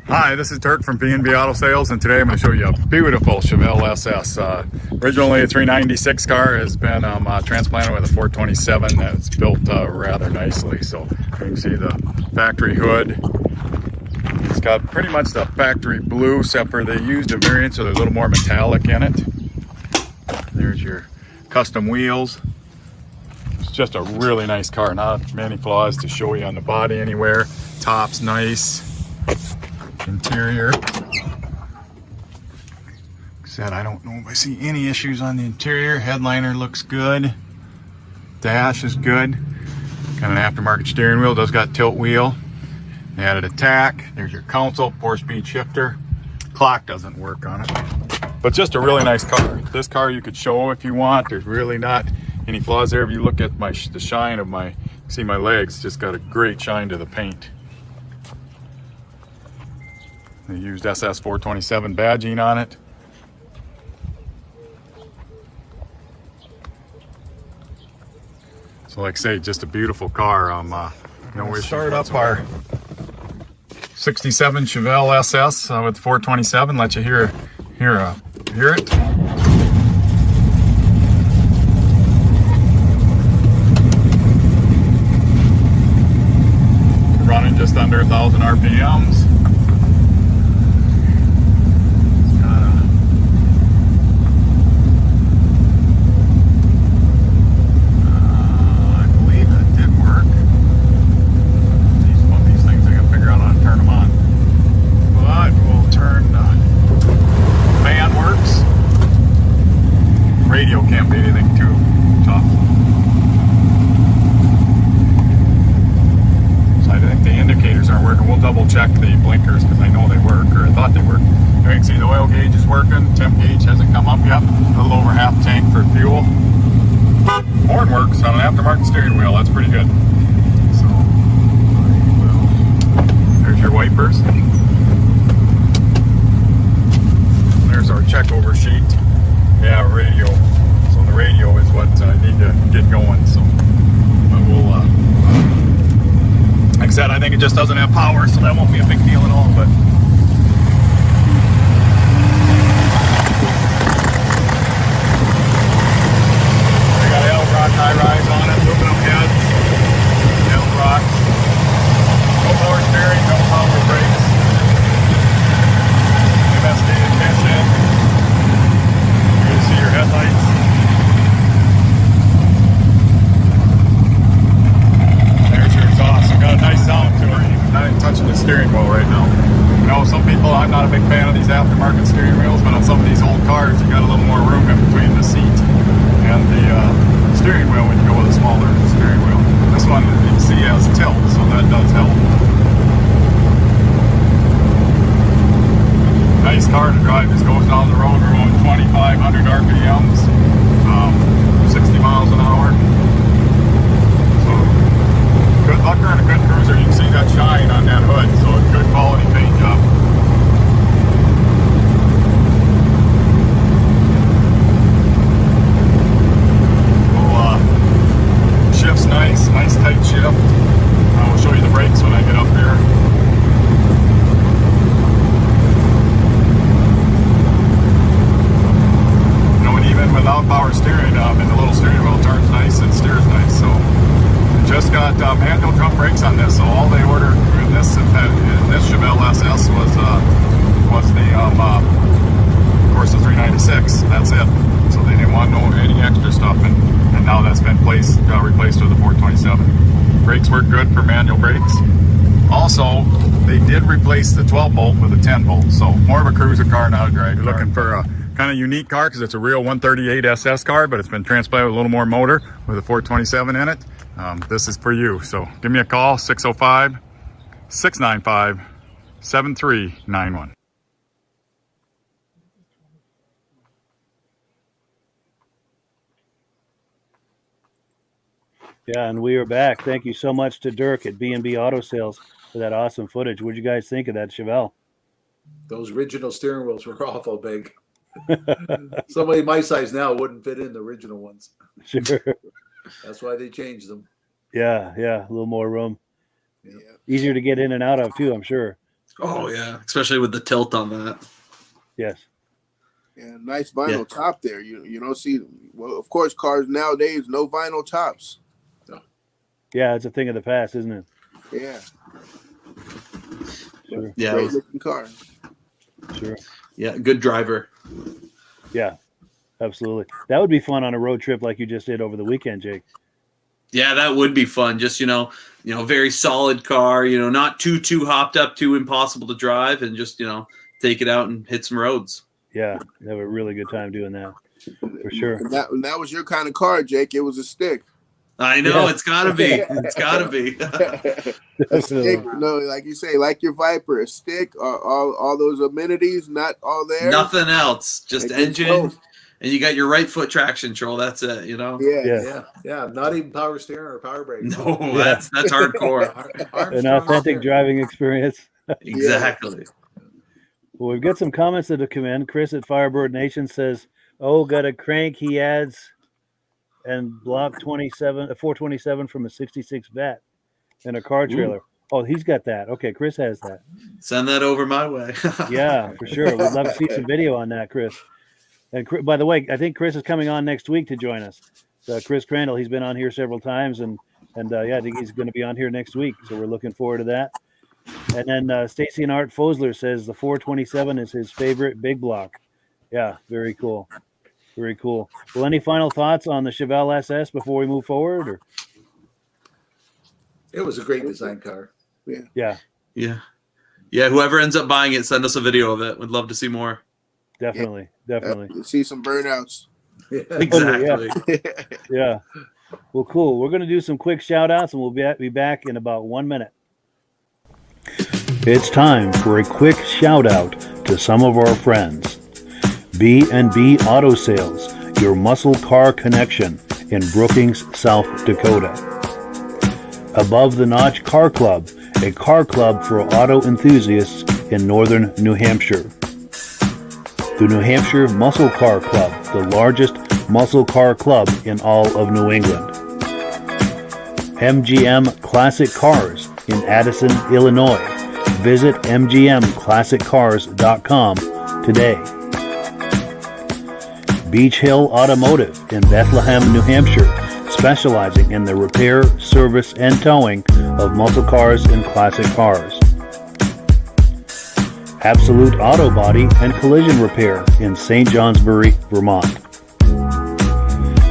Hi, this is Derick from B&B Auto Sales, and today I'm going to show you a beautiful Chevelle SS. Originally a 396 car, has been transplanted with a 427 that's built rather nicely. So you can see the factory hood. It's got pretty much the factory blue, except for they used a variant, so there's a little more metallic in it. There's your custom wheels. It's just a really nice car, not many flaws to show you on the body anywhere. Top's nice. Interior, like I said, I don't know if I see any issues on the interior. Headliner looks good. Dash is good. Got an aftermarket steering wheel. Does got tilt wheel. They added a tack. There's your console, 4-speed shifter. Clock doesn't work on it, but just a really nice car. This car you could show if you want. There's really not any flaws there. If you look at the shine of my, see my legs, just got a great shine to the paint. They used SS 427 badging on it. So like I say, just a beautiful car. No issues. Start up our 67 Chevelle SS with 427. Let you hear it. Running just under 1,000 RPMs. Radio can't be anything too tough. So I think the indicators aren't working. We'll double check the blinkers because I know they work, or I thought they worked. You can see the oil gauge is working. Temp gauge hasn't come up yet. A little over half tank for fuel. Horn works on an aftermarket steering wheel. That's pretty good. So there's your wipers. There's our check over sheet. Yeah, radio. So the radio is what I need to get going. So we'll, like I said, I think it just doesn't have power, so that won't be a big deal at all. But I got L-Rock high rise on it, aluminum heads, L-Rock. No power steering, no power brakes. MSD ignition. See your headlights. There's your exhaust. It's got a nice sound to it. Not even touching the steering wheel right now. You know, some people, I'm not a big fan of these aftermarket steering wheels, but on some of these old cars, you got a little more room in between the seat and the steering wheel when you go with a smaller steering wheel. This one you can see has tilt, so that does help. Nice car to drive. Just goes down the road. We're going 2,500 RPMs, 60 miles an hour. So good lucker and a good cruiser. You can see that shine on that hood. So it's good quality paint job. Shift's nice tight shift. I will show you the brakes when I get up there. Without power steering, and the little steering wheel turns nice and steers nice. So just got handle drum brakes on this. So all they ordered in this Chevelle SS was was the, of course, the 396. That's it. So they didn't want any extra stuff, and now that's been replaced with the 427. Brakes work good for manual brakes. Also, they did replace the 12 bolt with a 10 bolt, so more of a cruiser car, not a drag. You're looking for a kind of unique car because it's a real 138 SS car, but it's been transplanted with a little more motor with a 427 in it. This is for you. So give me a call, 605-695-7391. Yeah, and we are back. Thank you so much to Derick at B&B Auto Sales for that awesome footage. What did you guys think of that Chevelle? Those original steering wheels were awful big. Somebody my size now wouldn't fit in the original ones. Sure. That's why they changed them. Yeah, a little more room. Yeah. Easier to get in and out of too, I'm sure. Oh yeah, especially with the tilt on that. Yes. Yeah, nice vinyl top there. You don't see, well, of course, cars nowadays no vinyl tops. Yeah, it's a thing of the past, isn't it? Yeah. Sure. Yeah, Great looking car. Sure. Yeah, good driver. Yeah, absolutely. That would be fun on a road trip like you just did over the weekend, Jake. Yeah, that would be fun. Just very solid car. Not too hopped up, too impossible to drive, and just take it out and hit some roads. Yeah, have a really good time doing that for sure. And that was your kind of car, Jake. It was a stick. I know. Yeah. It's gotta be. It's gotta be. A stick, like you say, like your Viper, a stick, all those amenities, not all there. Nothing else. Just engine, both. and you got your right foot traction control. That's it. Yeah. Not even power steering or power brake. No, that's hardcore. An authentic driving experience. Exactly. Well, we've got some comments that have come in. Chris at Firebird Nation says, "Oh, got a crank." He adds, and block 427 from a 66 Vet and a car trailer. Ooh. Oh, he's got that. Okay, Chris has that. Send that over my way. Yeah, for sure. We'd love to see some video on that, Chris. And by the way, I think Chris is coming on next week to join us. Chris Crandall, he's been on here several times, and I think he's going to be on here next week. So we're looking forward to that. And then Stacy and Art Fosler says the 427 is his favorite big block. Yeah, very cool. Very cool. Well, any final thoughts on the Chevelle SS before we move forward? Or? It was a great design car. Yeah. Whoever ends up buying it, send us a video of it. We'd love to see more. Definitely. See some burnouts. Exactly. Yeah. Well, cool. We're going to do some quick shout outs, and we'll be back in about 1 minute. It's time for a quick shout out to some of our friends. B&B Auto Sales, your muscle car connection in Brookings, South Dakota. Above the Notch Car Club, a car club for auto enthusiasts in northern New Hampshire. The New Hampshire Muscle Car Club, the largest muscle car club in all of New England. MGM Classic Cars in Addison, Illinois. Visit mgmclassiccars.com today. Beach Hill Automotive in Bethlehem, New Hampshire, specializing in the repair, service, and towing of muscle cars and classic cars. Absolute Auto Body and Collision Repair in St. Johnsbury, Vermont.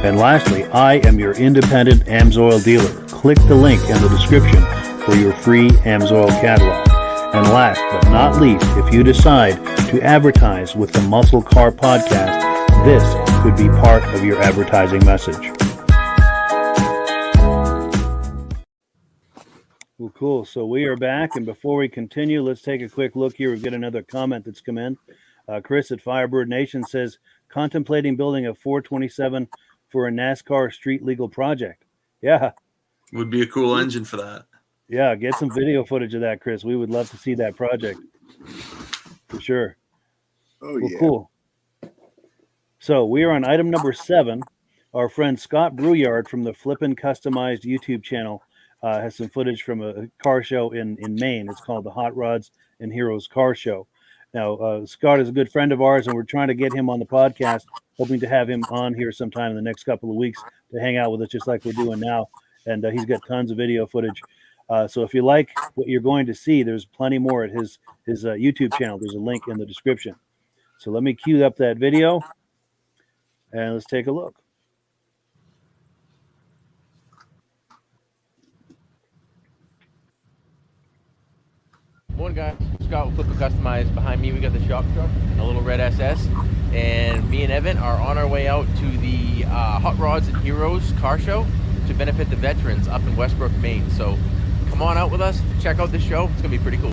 And lastly, I am your independent AMSOIL dealer. Click the link in the description for your free AMSOIL catalog. And last but not least, if you decide to advertise with the Muscle Car Podcast, this could be part of your advertising message. Well, cool. So we are back, and before we continue, let's take a quick look here. We've got another comment that's come in. Chris at Firebird Nation says, contemplating building a 427 for a NASCAR street legal project. Yeah. Would be a cool engine for that. Yeah, get some video footage of that, Chris. We would love to see that project. For sure. Oh, well, yeah. Cool. So we are on item number 7. Our friend Scott Brouillard from the Flippin customized YouTube channel has some footage from a car show in Maine. It's called the Hot Rods and Heroes Car Show. Now, Scott is a good friend of ours, and we're trying to get him on the podcast, hoping to have him on here sometime in the next couple of weeks to hang out with us just like we're doing now. And he's got tons of video footage. So if you like what you're going to see, there's plenty more at his YouTube channel. There's a link in the description. So let me cue up that video, and let's take a look. Morning, guys. Scott with Flippin Customized. Behind me, we got the shop truck, a little red SS, and me and Evan are on our way out to the Hot Rods and Heroes car show to benefit the veterans up in Westbrook, Maine. So come on out with us, check out this show. It's gonna be pretty cool.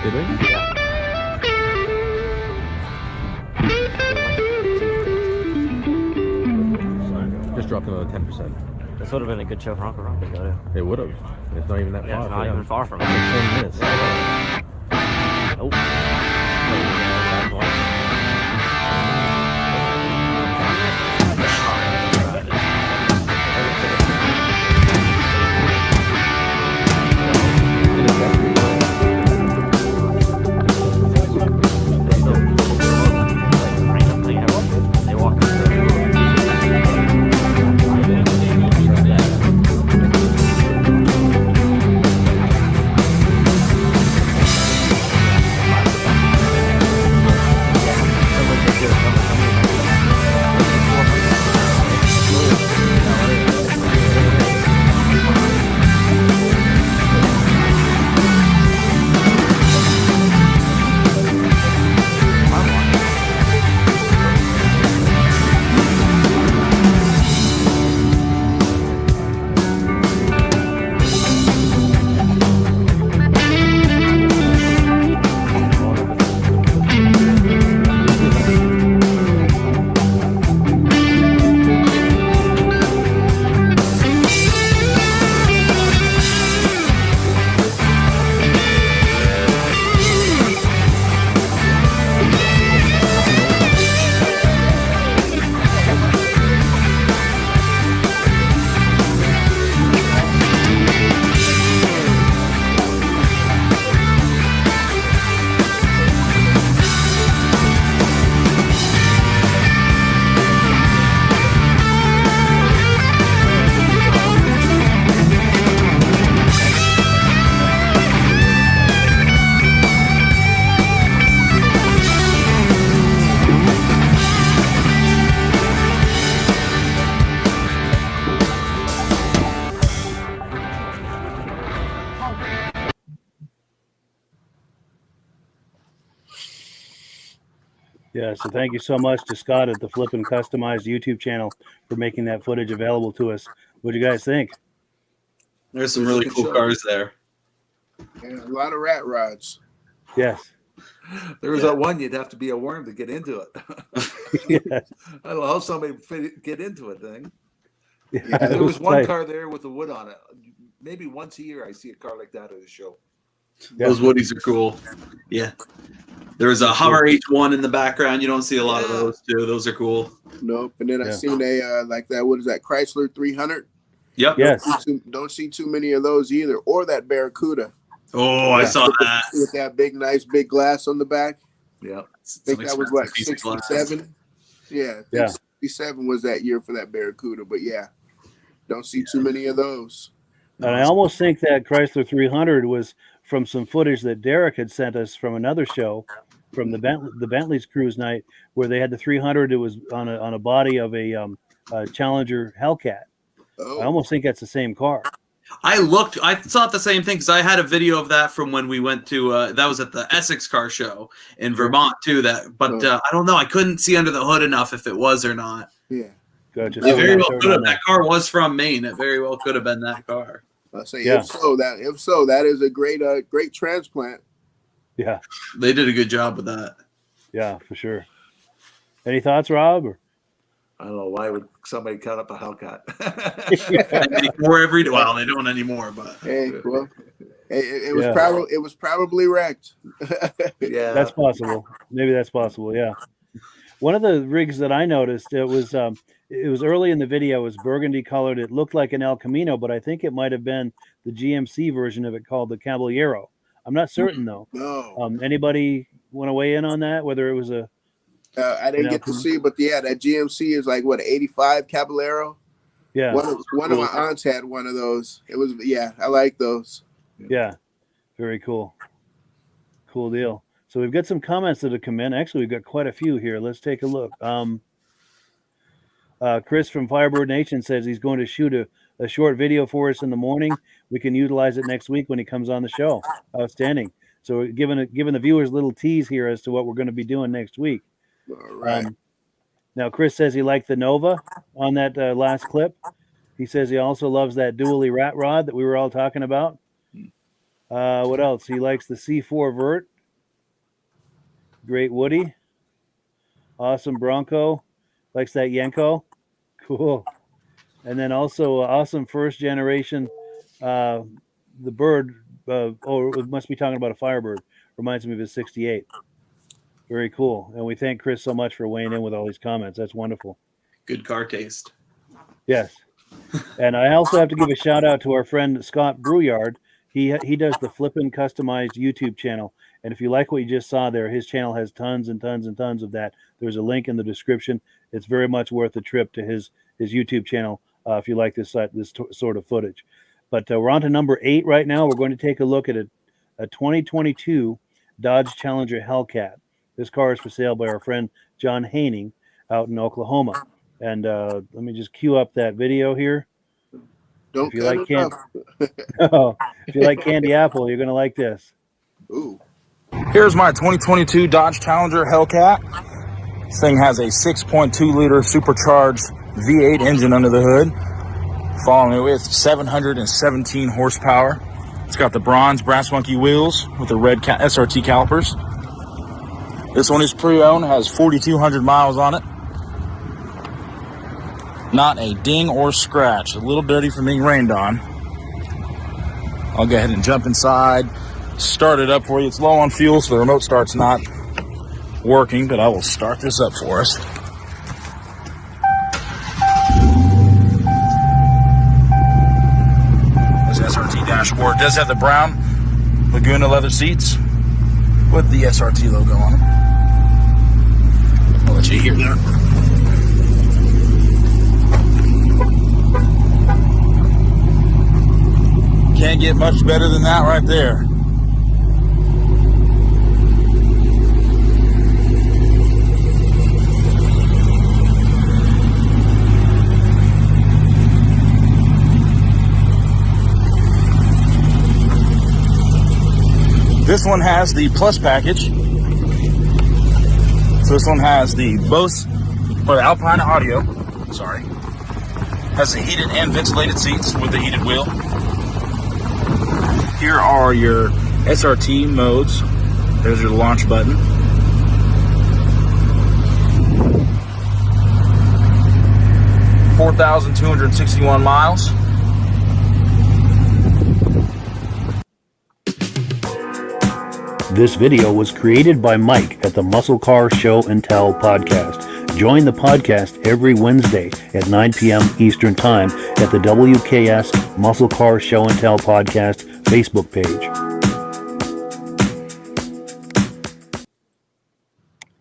Did we? Yeah. Just dropped another 10%. This would have been a good show for Uncle Rock to go to. It would have. It's not even that Yeah, far. it's not even far from it. 10 minutes. Nope. Yeah, so thank you so much to Scott at the Flippin Customized YouTube channel for making that footage available to us. What do you guys think? There's some really cool cars there. Yeah, a lot of rat rods. Yes. There was that one you'd have to be a worm to get into it. Yes. I don't know how somebody get into a thing. Yeah, There was one tight. car there with the wood on it. Maybe once a year I see a car like that at a show. Those Woodies are cool. Yeah. There's a Hummer H1 in the background. You don't see a lot of those too. Those are cool. Nope. And then I seen a like that. What is that? Chrysler 300. Yep. Yes. Don't see too many of those either. Or that Barracuda. Oh, I saw that with that nice big glass on the back. Yeah. I think that was what, 67. Yeah. I think 67 was that year for that Barracuda. But yeah, don't see too many of those. And I almost think that Chrysler 300 was from some footage that Derick had sent us from another show, from the Bentley's cruise night, where they had the 300. It was on a body of a Challenger Hellcat. I almost think that's the same car. I thought the same thing because I had a video of that from when we went to that was at the Essex car show in Vermont too. But I don't know. I couldn't see under the hood enough if it was or not. Yeah, gotcha. It very well could have. That car was from Maine. It very well could have been that car. I say if so, that is a great transplant. Yeah, they did a good job with that. Yeah, for sure. Any thoughts, Rob? Or? I don't know, why would somebody cut up a Hellcat? Well, they don't anymore, but hey, well, it was probably wrecked. Yeah, that's possible. Maybe that's possible. Yeah. One of the rigs that I noticed, it was early in the video. It was burgundy colored. It looked like an El Camino, but I think it might have been the GMC version of it called the Caballero. I'm not certain though. No. Anybody want to weigh in on that? Whether it was a I didn't get to see, but yeah, that GMC is like what, 85 Caballero. Yeah. One of my aunts had one of those. It was I like those. Yeah. Very cool. Cool deal. So we've got some comments that have come in. Actually, we've got quite a few here. Let's take a look. Chris from Firebird Nation says he's going to shoot a short video for us in the morning. We can utilize it next week when he comes on the show. Outstanding. So we're giving the viewers a little tease here as to what we're going to be doing next week. All right. Now, Chris says he liked the Nova on that last clip. He says he also loves that dually rat rod that we were all talking about. What else? He likes the C4 Vert. Great Woody. Awesome Bronco. Likes that Yenko. Cool. And then also awesome first generation. The Bird. It must be talking about a Firebird. Reminds me of his 68. Very cool. And we thank Chris so much for weighing in with all these comments. That's wonderful. Good car taste. Yes. And I also have to give a shout out to our friend Scott Brouillard. He does the Flippin Customized YouTube channel. And if you like what you just saw there, his channel has tons and tons and tons of that. There's a link in the description. It's very much worth a trip to his YouTube channel if you like this sort of footage. But we're on to number 8 right now. We're going to take a look at a 2022 Dodge Challenger Hellcat. This car is for sale by our friend John Haining out in Oklahoma. And let me just cue up that video here. If you like candy apple, you're going to like this. Ooh. Here's my 2022 Dodge Challenger Hellcat. This thing has a 6.2 liter supercharged V8 engine under the hood, following it with 717 horsepower. It's got the bronze brass monkey wheels with the red SRT calipers. This one is pre-owned, has 4,200 miles on it. Not a ding or scratch. A little dirty from being rained on. I'll go ahead and jump inside, start it up for you. It's low on fuel, so the remote start's not working, but I will start this up for us. This SRT dashboard does have the brown Laguna leather seats with the SRT logo on them. I'll let you hear that. Can't get much better than that right there. This one has the Plus package. It's So this one has the Bose, or the Alpine audio, sorry. Has the heated and ventilated seats with the heated wheel. Here are your SRT modes. There's your launch button. $4,261 miles. This video was created by Mike at the Muscle Car Show and Tell podcast. Join the podcast every Wednesday at 9 p.m. Eastern Time at the WKS Muscle Car Show and Tell podcast Facebook page.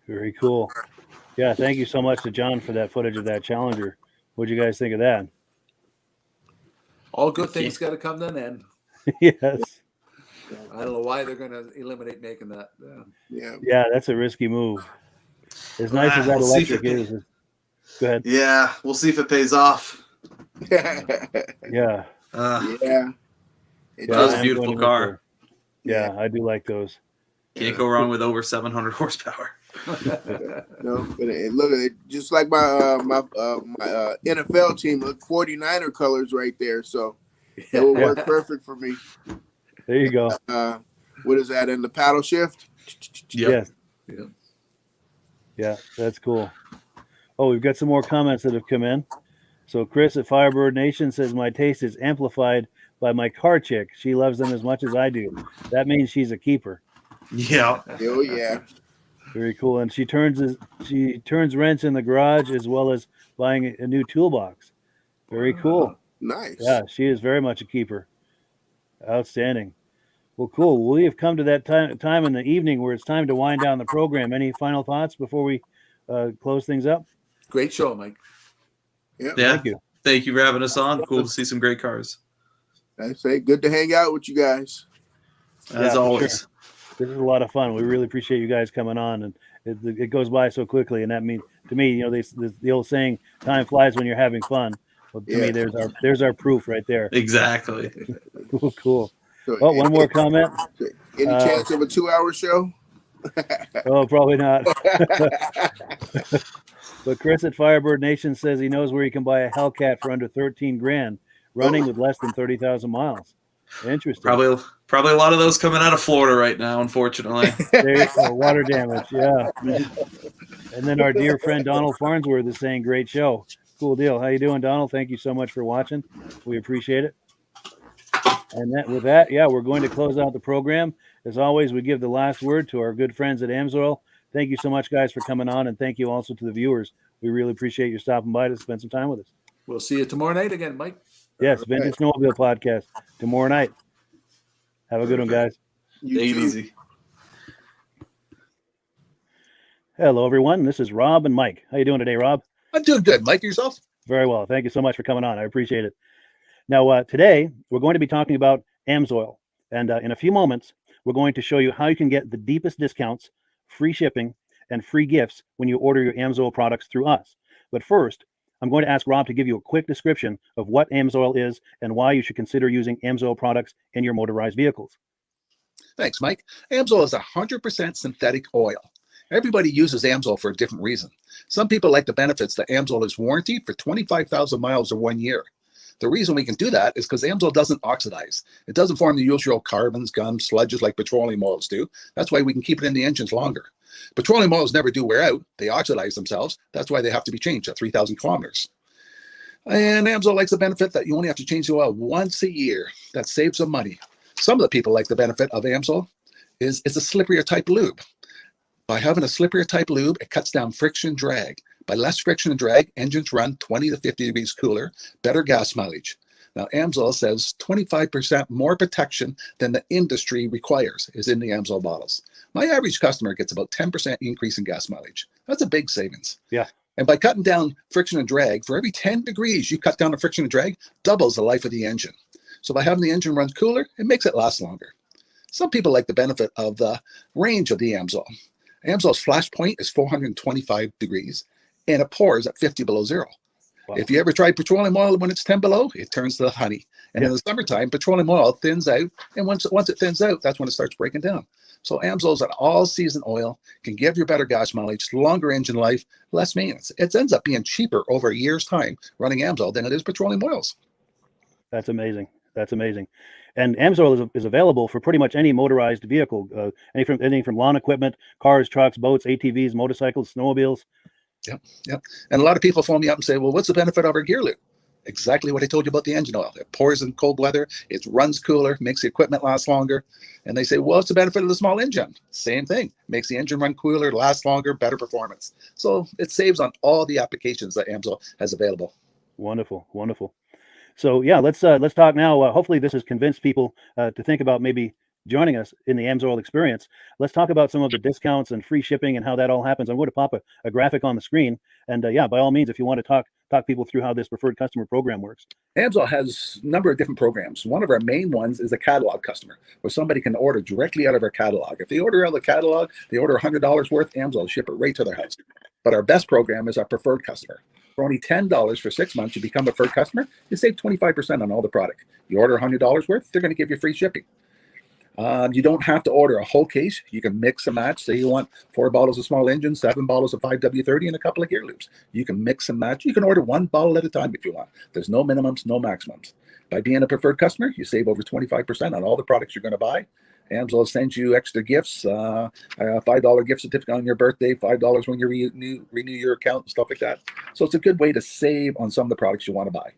Very cool. Yeah, thank you so much to John for that footage of that Challenger. What'd you guys think of that? All good things got to come to an end. Yes. I don't know why they're going to eliminate making that. Yeah, that's a risky move. As nice as that electric is. Go ahead. Yeah, we'll see if it pays off. Yeah. Yeah. That was a beautiful car. Yeah, I do like those. Can't go wrong with over 700 horsepower. No, but look at it, just like my my NFL team, look, 49er colors right there. So it will work perfect for me. There you go. What is that in the paddle shift? Yes. Yeah, that's cool. Oh, we've got some more comments that have come in. So Chris at Firebird Nation says, my taste is amplified by my car chick. She loves them as much as I do. That means she's a keeper. Yeah. Oh, yeah. Very cool. And she turns rents in the garage as well as buying a new toolbox. Very cool. Nice. Yeah, she is very much a keeper. Outstanding. Well, cool. We have come to that time in the evening where it's time to wind down the program. Any final thoughts before we close things up? Great show, Mike. Yeah. Thank you. Thank you for having us on. Cool to see some great cars. I say good to hang out with you guys. As always. Sure. This is a lot of fun. We really appreciate you guys coming on, and it goes by so quickly. And that means, to me, you know, the old saying, "Time flies when you're having fun." Well, to me, there's our proof right there. Exactly. Cool. So, one more comment. Any chance of a 2-hour show? Oh, probably not. But Chris at Firebird Nation says he knows where you can buy a Hellcat for under 13 grand, running with less than 30,000 miles. Interesting. Probably a lot of those coming out of Florida right now, unfortunately. There you go. Water damage. Yeah. And then our dear friend Donald Farnsworth is saying, great show. Cool deal. How you doing, Donald? Thank you so much for watching. We appreciate it. And with that, we're going to close out the program. As always, we give the last word to our good friends at AMSOIL. Thank you so much, guys, for coming on, and thank you also to the viewers. We really appreciate you stopping by to spend some time with us. We'll see you tomorrow night again, Mike. Yes, Vintage Snowmobile Podcast tomorrow night. Have a good one, guys. Take it easy. Hello, everyone. This is Rob and Mike. How you doing today, Rob? I'm doing good. Mike, yourself? Very well. Thank you so much for coming on. I appreciate it. Now, today, we're going to be talking about AMSOIL. And in a few moments, we're going to show you how you can get the deepest discounts, free shipping, and free gifts when you order your AMSOIL products through us. But first, I'm going to ask Rob to give you a quick description of what AMSOIL is and why you should consider using AMSOIL products in your motorized vehicles. Thanks, Mike. AMSOIL is 100% synthetic oil. Everybody uses AMSOIL for a different reason. Some people like the benefits that AMSOIL is warranted for 25,000 miles or 1 year. The reason we can do that is because AMSOIL doesn't oxidize. It doesn't form the usual carbons, gums, sludges like petroleum oils do. That's why we can keep it in the engines longer. Petroleum oils never do wear out. They oxidize themselves. That's why they have to be changed at 3,000 kilometers. And AMSOIL likes the benefit that you only have to change the oil once a year. That saves some money. Some of the people like the benefit of AMSOIL is it's a slipperier type lube. By having a slipperier type lube, it cuts down friction drag. By less friction and drag, engines run 20 to 50 degrees cooler, better gas mileage. Now, AMSOIL says 25% more protection than the industry requires is in the AMSOIL bottles. My average customer gets about 10% increase in gas mileage. That's a big savings. Yeah. And by cutting down friction and drag, for every 10 degrees you cut down the friction and drag, doubles the life of the engine. So by having the engine run cooler, it makes it last longer. Some people like the benefit of the range of the AMSOIL. AMSOIL's flash point is 425 degrees, and it pours at 50 below zero. Wow. If you ever tried petroleum oil when it's 10 below, it turns to honey. And in the summertime, petroleum oil thins out, and once it thins out, that's when it starts breaking down. So AMSOL's an all-season oil, can give you better gas mileage, longer engine life, less maintenance. It ends up being cheaper over a year's time running AMSOL than it is petroleum oils. That's amazing. That's amazing. And AMSOIL is available for pretty much any motorized vehicle, anything from lawn equipment, cars, trucks, boats, ATVs, motorcycles, snowmobiles. Yep. And a lot of people phone me up and say, well, what's the benefit of our gear loop? Exactly what I told you about the engine oil. It pours in cold weather, it runs cooler, makes the equipment last longer. And they say, well, what's the benefit of the small engine? Same thing. Makes the engine run cooler, last longer, better performance. So it saves on all the applications that AMSOIL has available. Wonderful, wonderful. So yeah, let's talk now. Hopefully this has convinced people to think about maybe joining us in the AMSOIL experience. Let's talk about some of the discounts and free shipping and how that all happens. I'm going to pop a graphic on the screen. And yeah, by all means, if you want to talk people through how this preferred customer program works. AMSOIL has a number of different programs. One of our main ones is a catalog customer, where somebody can order directly out of our catalog. If they order out of the catalog, they order $100 worth, AMSOIL will ship it right to their house. But our best program is our preferred customer. For only $10 for 6 months, you become a preferred customer, you save 25% on all the product. You order $100 worth, they're going to give you free shipping. You don't have to order a whole case. You can mix and match. Say you want 4 bottles of small engine, 7 bottles of 5W30, and a couple of gear loops. You can mix and match. You can order 1 bottle at a time if you want. There's no minimums, no maximums. By being a preferred customer, you save over 25% on all the products you're going to buy. AMSOIL sends you extra gifts, a $5 gift certificate on your birthday, $5 when you renew your account, and stuff like that. So it's a good way to save on some of the products you want to buy.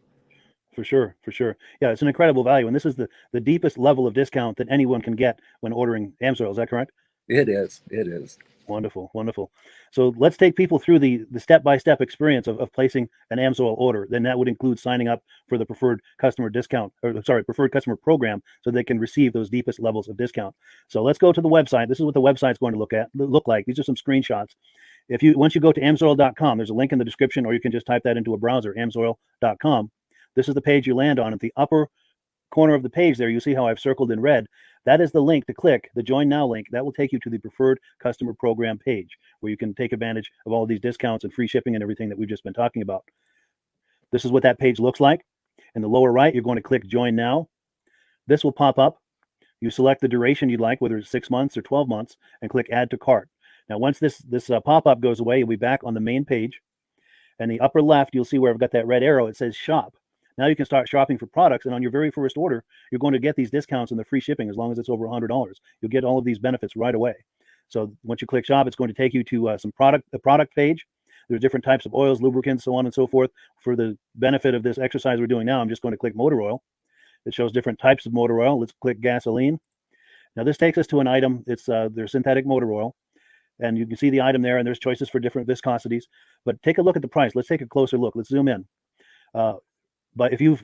For sure, for sure. Yeah, it's an incredible value. And this is the deepest level of discount that anyone can get when ordering AMSOIL. Is that correct? It is. It is. Wonderful, wonderful. So let's take people through the step-by-step experience of placing an AMSOIL order. Then that would include signing up for the preferred customer discount, or sorry, preferred customer program, so they can receive those deepest levels of discount. So let's go to the website. This is what the website's going to look like. These are some screenshots. Once you go to amsoil.com, there's a link in the description, or you can just type that into a browser, amsoil.com. This is the page you land on. At the upper corner of the page there, you see how I've circled in red. That is the link to click, the Join Now link. That will take you to the preferred customer program page, where you can take advantage of all of these discounts and free shipping and everything that we've just been talking about. This is what that page looks like. In the lower right, you're going to click Join Now. This will pop up. You select the duration you'd like, whether it's 6 months or 12 months, and click Add to Cart. Now, once this pop-up goes away, you'll be back on the main page. And the upper left, you'll see where I've got that red arrow. It says Shop. Now you can start shopping for products, and on your very first order, you're going to get these discounts and the free shipping as long as it's over $100. You'll get all of these benefits right away. So once you click Shop, it's going to take you to the product page. There's different types of oils, lubricants, so on and so forth. For the benefit of this exercise we're doing now, I'm just going to click motor oil. It shows different types of motor oil. Let's click gasoline. Now this takes us to an item. It's their synthetic motor oil. And you can see the item there, and there's choices for different viscosities. But take a look at the price. Let's take a closer look. Let's zoom in. But if you've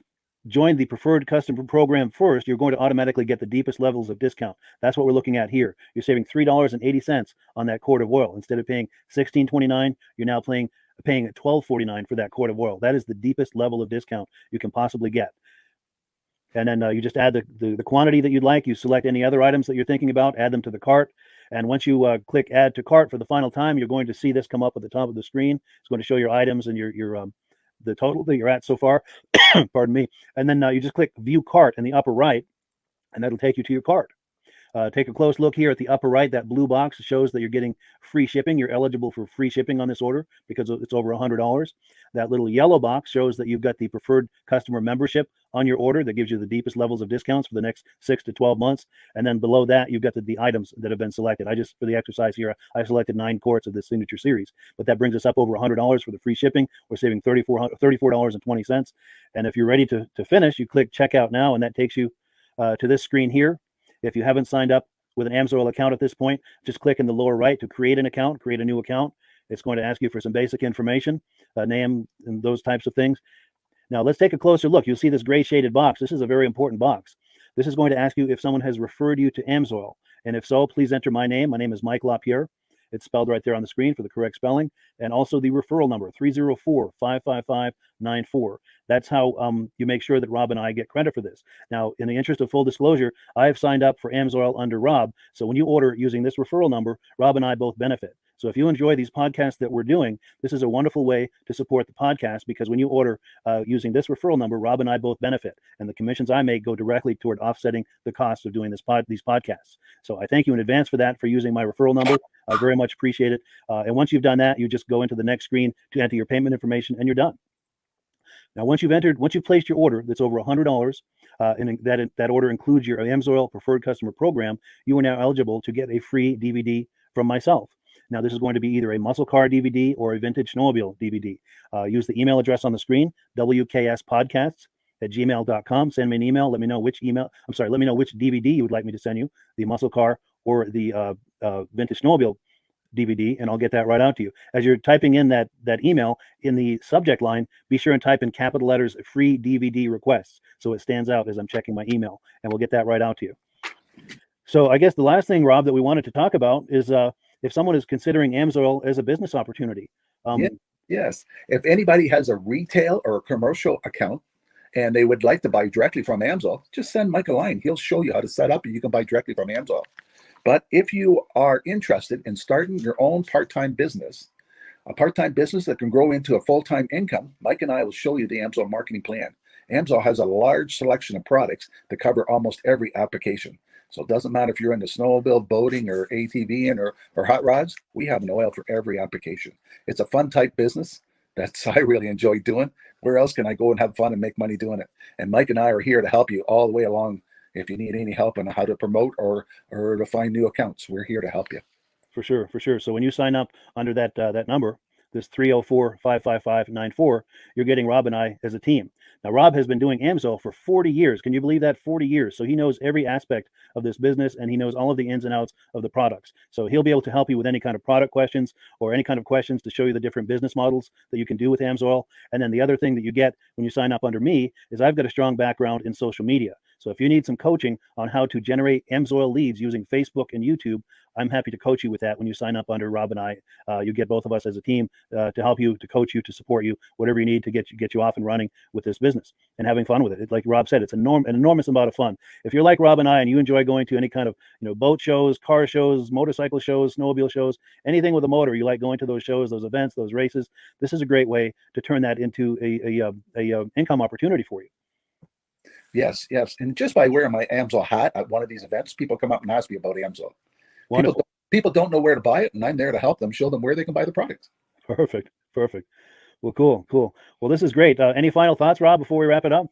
joined the preferred customer program first, you're going to automatically get the deepest levels of discount. That's what we're looking at here. You're saving $3.80 on that quart of oil. Instead of paying $16.29, you're now paying $12.49 for that quart of oil. That is the deepest level of discount you can possibly get. And then you just add the quantity that you'd like. You select any other items that you're thinking about, add them to the cart. And once you click Add to Cart for the final time, you're going to see this come up at the top of the screen. It's going to show your items and your the total that you're at so far. Pardon me. And then you just click View Cart in the upper right, and that'll take you to your cart. Take a close look here at the upper right. That blue box shows that you're getting free shipping. You're eligible for free shipping on this order because it's over $100. That little yellow box shows that you've got the preferred customer membership on your order that gives you the deepest levels of discounts for the next 6 to 12 months. And then below that, you've got the items that have been selected. For the exercise here, I selected 9 quarts of the signature series, but that brings us up over $100 for the free shipping. We're saving $34.20. And if you're ready to finish, you click Checkout Now, and that takes you to this screen here. If you haven't signed up with an AMSOIL account at this point, just click in the lower right to create an account, create a new account. It's going to ask you for some basic information, name and those types of things. Now let's take a closer look. You'll see this gray shaded box. This is a very important box. This is going to ask you if someone has referred you to AMSOIL. And if so, please enter my name. My name is Mike LaPierre. It's spelled right there on the screen for the correct spelling. And also the referral number, 304-555-94. That's how you make sure that Rob and I get credit for this. Now, in the interest of full disclosure, I have signed up for AMSOIL under Rob. So when you order using this referral number, Rob and I both benefit. So if you enjoy these podcasts that we're doing, this is a wonderful way to support the podcast, because when you order using this referral number, Rob and I both benefit, and the commissions I make go directly toward offsetting the cost of doing these podcasts. So I thank you in advance for that, for using my referral number. I very much appreciate it. And once you've done that, you just go into the next screen to enter your payment information, and you're done. Now, once you've placed your order that's over $100, and that order includes your AMSOIL Preferred Customer Program, you are now eligible to get a free DVD from myself. Now, this is going to be either a muscle car DVD or a vintage snowmobile DVD. Use the email address on the screen, wkspodcasts@gmail.com. Send me an email. Let me know which DVD you would like me to send you, the muscle car or the vintage snowmobile DVD, and I'll get that right out to you. As you're typing in that email, in the subject line, be sure and type in capital letters "free DVD requests," so it stands out as I'm checking my email, and we'll get that right out to you. So I guess the last thing, Rob, that we wanted to talk about is if someone is considering AMSOIL as a business opportunity. Yes. If anybody has a retail or a commercial account and they would like to buy directly from AMSOIL, just send Mike a line. He'll show you how to set up, and you can buy directly from AMSOIL. But if you are interested in starting your own part-time business, a part-time business that can grow into a full-time income, Mike and I will show you the AMSOIL marketing plan. AMSOIL has a large selection of products that cover almost every application. So it doesn't matter if you're into snowmobile, boating, or ATVing, or hot rods, we have an oil for every application. It's a fun type business that I really enjoy doing. Where else can I go and have fun and make money doing it? And Mike and I are here to help you all the way along. If you need any help on how to promote or to find new accounts, we're here to help you. For sure. So when you sign up under that number, this 304-555-94, you're getting Rob and I as a team. Now, Rob has been doing AMSOIL for 40 years. Can you believe that? 40 years. So he knows every aspect of this business, and he knows all of the ins and outs of the products. So he'll be able to help you with any kind of product questions or any kind of questions to show you the different business models that you can do with AMSOIL. And then the other thing that you get when you sign up under me is I've got a strong background in social media. So if you need some coaching on how to generate AMSOIL leads using Facebook and YouTube, I'm happy to coach you with that when you sign up under Rob and I. You get both of us as a team to help you, to coach you, to support you, whatever you need to get you off and running with this business and having fun with it. Like Rob said, it's an enormous amount of fun. If you're like Rob and I and you enjoy going to any kind of boat shows, car shows, motorcycle shows, snowmobile shows, anything with a motor, you like going to those shows, those events, those races, this is a great way to turn that into a income opportunity for you. Yes. And just by wearing my AMSOIL hat at one of these events, people come up and ask me about AMSOIL. People don't know where to buy it, and I'm there to help them, show them where they can buy the product. Perfect. Well, cool. Well, this is great. Any final thoughts, Rob, before we wrap it up?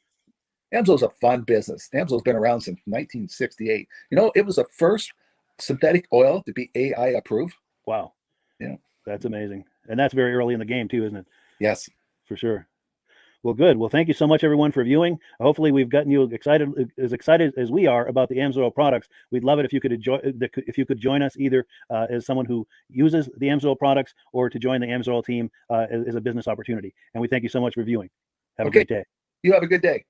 AMSOIL's a fun business. AMSOIL's been around since 1968. It was the first synthetic oil to be AI approved. Wow. Yeah. That's amazing. And that's very early in the game too, isn't it? Yes. For sure. Well, good. Well, thank you so much, everyone, for viewing. Hopefully, we've gotten you excited as we are about the AMSOIL products. We'd love it if you could join us either as someone who uses the AMSOIL products or to join the AMSOIL team as a business opportunity. And we thank you so much for viewing. Have a great day. You have a good day.